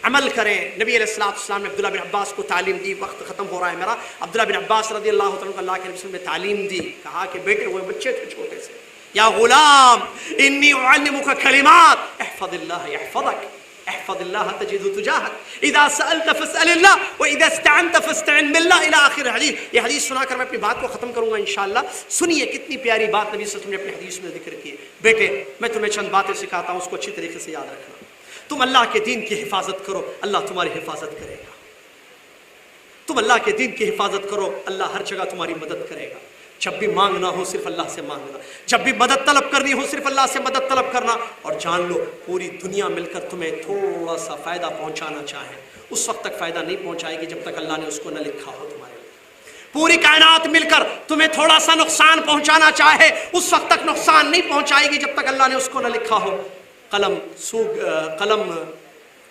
عمل کریں. نبی علیہ السلام نے عبداللہ بن عباس کو تعلیم دی. وقت ختم ہو رہا ہے میرا. عبداللہ بن عباس رضی اللہ تعالیٰ اللہ کے نبی نے تعلیم دی. کہا کہ بیٹے، وہ بچے تھے چھوٹے سے، یا غلام انی اعلمک کلمات احفظ اللہ یحفظک احفظ اللہ تجدہ تجاہک اذا سألت فاسأل اللہ واذا استعنت فاستعن باللہ الی آخر حدیث. یہ حدیث سنا کر میں اپنی بات کو ختم کروں گا انشاءاللہ. سنیے کتنی پیاری بات نبی صلی اللہ علیہ وسلم نے اپنی حدیث میں ذکر کی. بیٹے میں تمہیں چند باتیں سکھاتا ہوں، اس کو اچھی طریقے سے یاد رکھنا. تم اللہ کے دین کی حفاظت کرو، اللہ تمہاری حفاظت کرے گا. تم اللہ کے دین کی حفاظت کرو، اللہ ہر جگہ تمہاری مدد کرے گا. جب بھی مانگنا ہو صرف اللہ سے مانگنا، جب بھی مدد طلب کرنی ہو صرف اللہ سے مدد طلب کرنا. اور جان لو پوری دنیا مل کر تمہیں تھوڑا سا فائدہ پہنچانا چاہے، اس وقت تک فائدہ نہیں پہنچائے گی جب تک اللہ نے اس کو نہ لکھا ہو تمہارے لیے. پوری کائنات مل کر تمہیں تھوڑا سا نقصان پہنچانا چاہے، اس وقت تک نقصان نہیں پہنچائے گی جب تک اللہ نے اس کو نہ لکھا ہو. قلم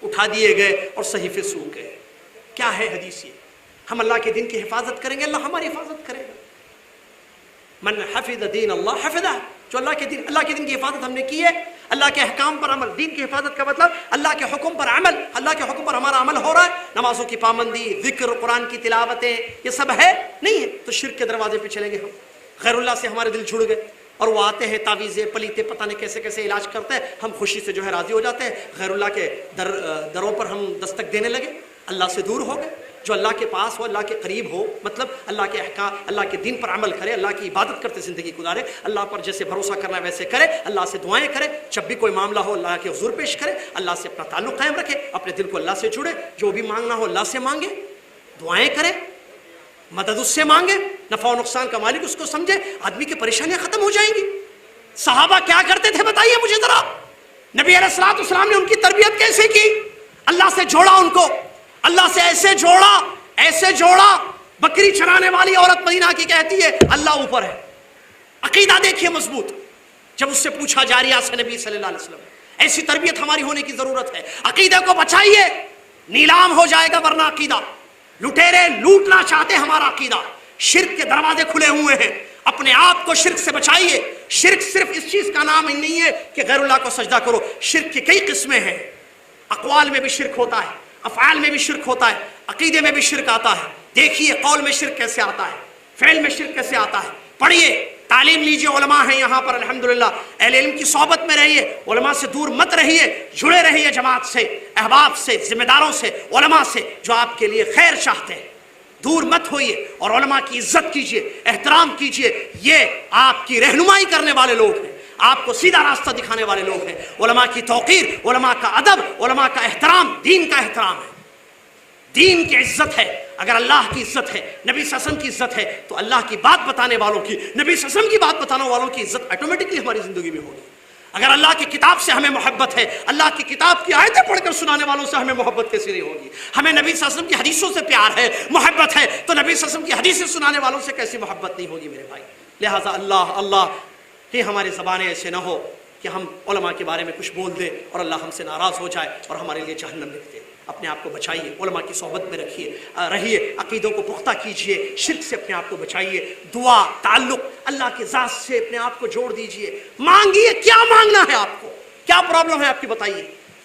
اٹھا دیے گئے اور صحیفے سوکھ گئے. کیا ہے حدیث؟ یہ ہم اللہ کے دین کی حفاظت کریں گے، اللہ ہماری حفاظت کرے گا. من حفظ دین اللہ حفظہ. جو اللہ کے دین کی حفاظت ہم نے کی ہے، اللہ کے احکام پر عمل. دین کی حفاظت کا مطلب اللہ کے حکم پر عمل. اللہ کے حکم پر ہمارا عمل ہو رہا ہے، نمازوں کی پابندی، ذکر، قرآن کی تلاوتیں، یہ سب ہے نہیں ہے تو شرک کے دروازے پہ چلیں گے ہم. غیر اللہ سے ہمارے دل جڑ گئے اور وہ آتے ہیں تعویذیں پلیتے پتہ نہیں کیسے کیسے علاج کرتے ہیں. ہم خوشی سے جو ہے راضی ہو جاتے ہیں. غیر اللہ کے دروں پر ہم دستک دینے لگے، اللہ سے دور ہو گئے. جو اللہ کے پاس ہو، اللہ کے قریب ہو، مطلب اللہ کے احکام، اللہ کے دین پر عمل کرے، اللہ کی عبادت کرتے زندگی گزارے، اللہ پر جیسے بھروسہ کرنا ہے ویسے کرے، اللہ سے دعائیں کرے، جب بھی کوئی معاملہ ہو اللہ کے حضور پیش کرے، اللہ سے اپنا تعلق قائم رکھے، اپنے دل کو اللہ سے جڑے، جو بھی مانگنا ہو اللہ سے مانگے، دعائیں کرے، مدد اس سے مانگے، نفع و نقصان کا مالک اس کو سمجھے، آدمی کی پریشانیاں ختم ہو جائیں گی. صحابہ کیا کرتے تھے بتائیے مجھے ذرا. نبی علیہ الصلوۃ والسلام نے ان کی تربیت کیسے کی؟ اللہ سے جوڑا ان کو، اللہ سے ایسے جوڑا. بکری چرانے والی عورت مدینہ کی کہتی ہے اللہ اوپر ہے. عقیدہ دیکھیے مضبوط. جب اس سے پوچھا جاریہ سے نبی صلی اللہ علیہ وسلم، ایسی تربیت ہماری ہونے کی ضرورت ہے. عقیدے کو بچائیے، نیلام ہو جائے گا ورنہ عقیدہ. لٹیرے لوٹنا چاہتے ہمارا عقیدہ. شرک کے دروازے کھلے ہوئے ہیں، اپنے آپ کو شرک سے بچائیے. شرک صرف اس چیز کا نام ہی نہیں ہے کہ غیر اللہ کو سجدہ کرو. شرک کی کئی قسمیں ہیں. اقوال میں بھی شرک ہوتا ہے، افعال میں بھی شرک ہوتا ہے، عقیدے میں بھی شرک آتا ہے. دیکھیے قول میں شرک کیسے آتا ہے، فعل میں شرک کیسے آتا ہے. پڑھیے، تعلیم لیجیے. علماء ہیں یہاں پر الحمدللہ. اہل علم کی صحبت میں رہیے، علماء سے دور مت رہیے، جڑے رہیے جماعت سے، احباب سے، ذمہ داروں سے، علماء سے جو آپ کے لیے خیر چاہتے ہیں. دور مت ہوئیے اور علماء کی عزت کیجیے، احترام کیجیے. یہ آپ کی رہنمائی کرنے والے لوگ ہیں، آپ کو سیدھا راستہ دکھانے والے لوگ ہیں. علماء کی توقیر، علماء کا ادب، علماء کا احترام دین کا احترام ہے. دین کی عزت ہے. اگر اللہ کی عزت ہے، نبی صلی اللہ علیہ وسلم کی عزت ہے تو اللہ کی بات بتانے والوں کی، نبی صلی اللہ علیہ وسلم کی بات بتانے والوں کی عزت آٹومیٹکلی ہماری زندگی میں ہوگی. اگر اللہ کی کتاب سے ہمیں محبت ہے، اللہ کی کتاب کی آیتیں پڑھ کر سنانے والوں سے ہمیں محبت کیسے نہیں ہوگی؟ ہمیں نبی صلی اللہ علیہ وسلم کی حدیثوں سے پیار ہے، محبت ہے، تو نبی صلی اللہ علیہ وسلم کی حدیثیں سنانے والوں سے کیسی محبت نہیں ہوگی میرے بھائی؟ لہٰذا اللہ کہ ہماری زبانیں ایسے نہ ہو کہ ہم علماء کے بارے میں کچھ بول دیں اور اللہ ہم سے ناراض ہو جائے اور ہمارے لیے جہنم لکھ دے. اپنے آپ کو بچائیے، علماء کی صحبت میں رہیے، عقیدوں کو پختہ کیجیے، شرک سے اپنے آپ کو بچائیے. دعا، تعلق اللہ کے ذات سے اپنے آپ کو جوڑ دیجیے. مانگیے، کیا مانگنا ہے آپ کو؟ کیا پرابلم ہے آپ کی بتائیے.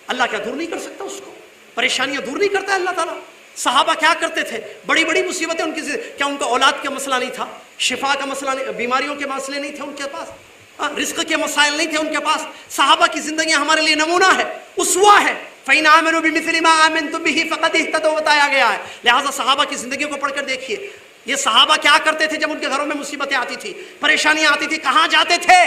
اللہ کیا دور نہیں کر سکتا اس کو؟ پریشانیاں دور نہیں کرتا ہے اللہ تعالیٰ؟ صحابہ کیا کرتے تھے؟ بڑی بڑی مصیبتیں ان کی، کیا ان کو اولاد کا مسئلہ نہیں تھا؟ شفا کا مسئلہ نہیں، بیماریوں کے مسئلے نہیں تھے ان کے پاس؟ رزق کے مسائل نہیں تھے ان کے پاس؟ صحابہ کی زندگیاں ہمارے لیے نمونہ ہے، اسوہ ہے. فَإِنْ آمَنُوا بِمِثْلِ مَا آمَنْتُمْ بِهِ فَقَدِ اهْتَدَوْا بتایا گیا ہے. لہٰذا صحابہ کی زندگیوں کو پڑھ کر دیکھیے. یہ صحابہ کیا کرتے تھے جب ان کے گھروں میں مصیبتیں آتی تھی، پریشانیاں آتی تھی؟ کہاں جاتے تھے؟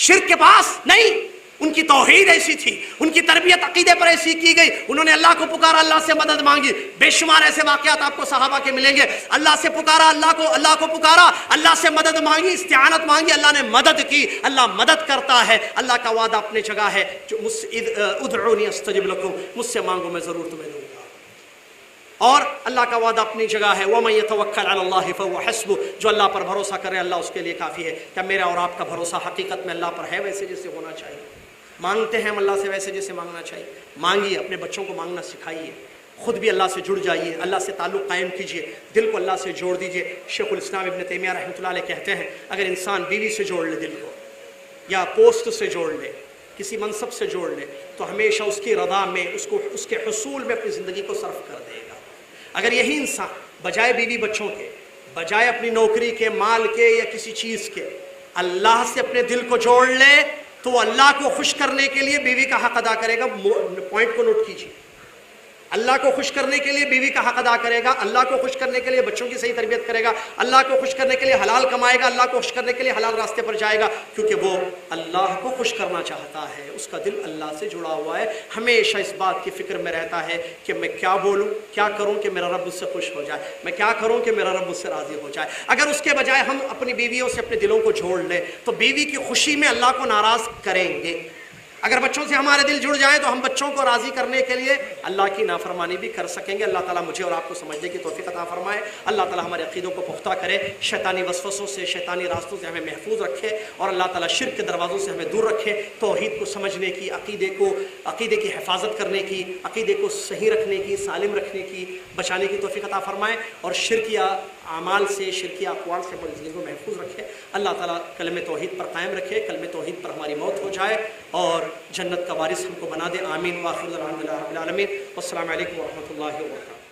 شرک کے پاس نہیں. ان کی توحید ایسی تھی، ان کی تربیت عقیدے پر ایسی کی گئی. انہوں نے اللہ کو پکارا، اللہ سے مدد مانگی. بے شمار ایسے واقعات آپ کو صحابہ کے ملیں گے. اللہ سے پکارا، اللہ کو پکارا، اللہ سے مدد مانگی، استعانت مانگی، اللہ نے مدد کی. اللہ مدد کرتا ہے. اللہ کا وعدہ اپنے جگہ ہے، جو ادعونی استجب لکم، مجھ سے مانگو میں ضرور تمہیں دوں گا. اور اللہ کا وعدہ اپنی جگہ ہے وَمَن يَتَوَكَّلْ عَلَى اللَّهِ فَهُوَ حَسْبُهُ، جو اللہ پر بھروسہ کرے اللہ اس کے لیے کافی ہے۔ کیا میرا اور آپ کا بھروسہ حقیقت میں اللہ پر ہے ویسے جیسے ہونا چاہیے؟ مانگتے ہیں ہم اللہ سے ویسے جیسے مانگنا چاہیے؟ مانگیے، اپنے بچوں کو مانگنا سکھائیے، خود بھی اللہ سے جڑ جائیے، اللہ سے تعلق قائم کیجئے، دل کو اللہ سے جوڑ دیجئے۔ شیخ الاسلام ابن تیمیہ رحمۃ اللہ علیہ کہتے ہیں اگر انسان بیوی سے جوڑ لے دل کو، یا پوسٹ سے جوڑ لے، کسی منصب سے جوڑ لے، تو ہمیشہ اس کی رضا میں اس کے حصول میں اپنی زندگی کو صرف کر دے گا۔ اگر یہی انسان بجائے بیوی بچوں کے، بجائے اپنی نوکری کے، مال کے یا کسی چیز کے، اللہ سے اپنے دل کو جوڑ لے تو وہ اللہ کو خوش کرنے کے لیے بیوی کا حق ادا کرے گا۔ پوائنٹ کو نوٹ کیجیے، اللہ کو خوش کرنے کے لیے بیوی کا حق ادا کرے گا، اللہ کو خوش کرنے کے لیے بچوں کی صحیح تربیت کرے گا، اللہ کو خوش کرنے کے لیے حلال کمائے گا، اللہ کو خوش کرنے کے لیے حلال راستے پر جائے گا، کیونکہ وہ اللہ کو خوش کرنا چاہتا ہے، اس کا دل اللہ سے جڑا ہوا ہے، ہمیشہ اس بات کی فکر میں رہتا ہے کہ میں کیا بولوں، کیا کروں کہ میرا رب اس سے خوش ہو جائے، میں کیا کروں کہ میرا رب اس سے راضی ہو جائے۔ اگر اس کے بجائے ہم اپنی بیویوں سے اپنے دلوں کو جوڑ لیں تو بیوی کی خوشی میں اللہ کو ناراض کریں گے۔ اگر بچوں سے ہمارے دل جڑ جائیں تو ہم بچوں کو راضی کرنے کے لیے اللہ کی نافرمانی بھی کر سکیں گے۔ اللہ تعالیٰ مجھے اور آپ کو سمجھنے کی توفیق عطا فرمائے، اللہ تعالیٰ ہمارے عقیدوں کو پختہ کرے، شیطانی وسوسوں سے، شیطانی راستوں سے ہمیں محفوظ رکھے، اور اللہ تعالیٰ شرک کے دروازوں سے ہمیں دور رکھے، توحید کو سمجھنے کی، عقیدے کی حفاظت کرنے کی، عقیدے کو صحیح رکھنے کی، سالم رکھنے کی، بچانے کی توفیق عطا فرمائے، اور شرکیہ اعمال سے، شرکیہ اقوال سے ہماری زندگی کو محفوظ رکھے۔ اللہ تعالیٰ کلمہ توحید پر قائم رکھے، کلمہ توحید پر ہماری موت ہو جائے اور جنت کا وارث ہم کو بنا دے۔ آمین۔ وآخر دعوانا الحمد للہ رب العالمین۔ والسلام علیکم ورحمۃ اللہ وبرکاتہ۔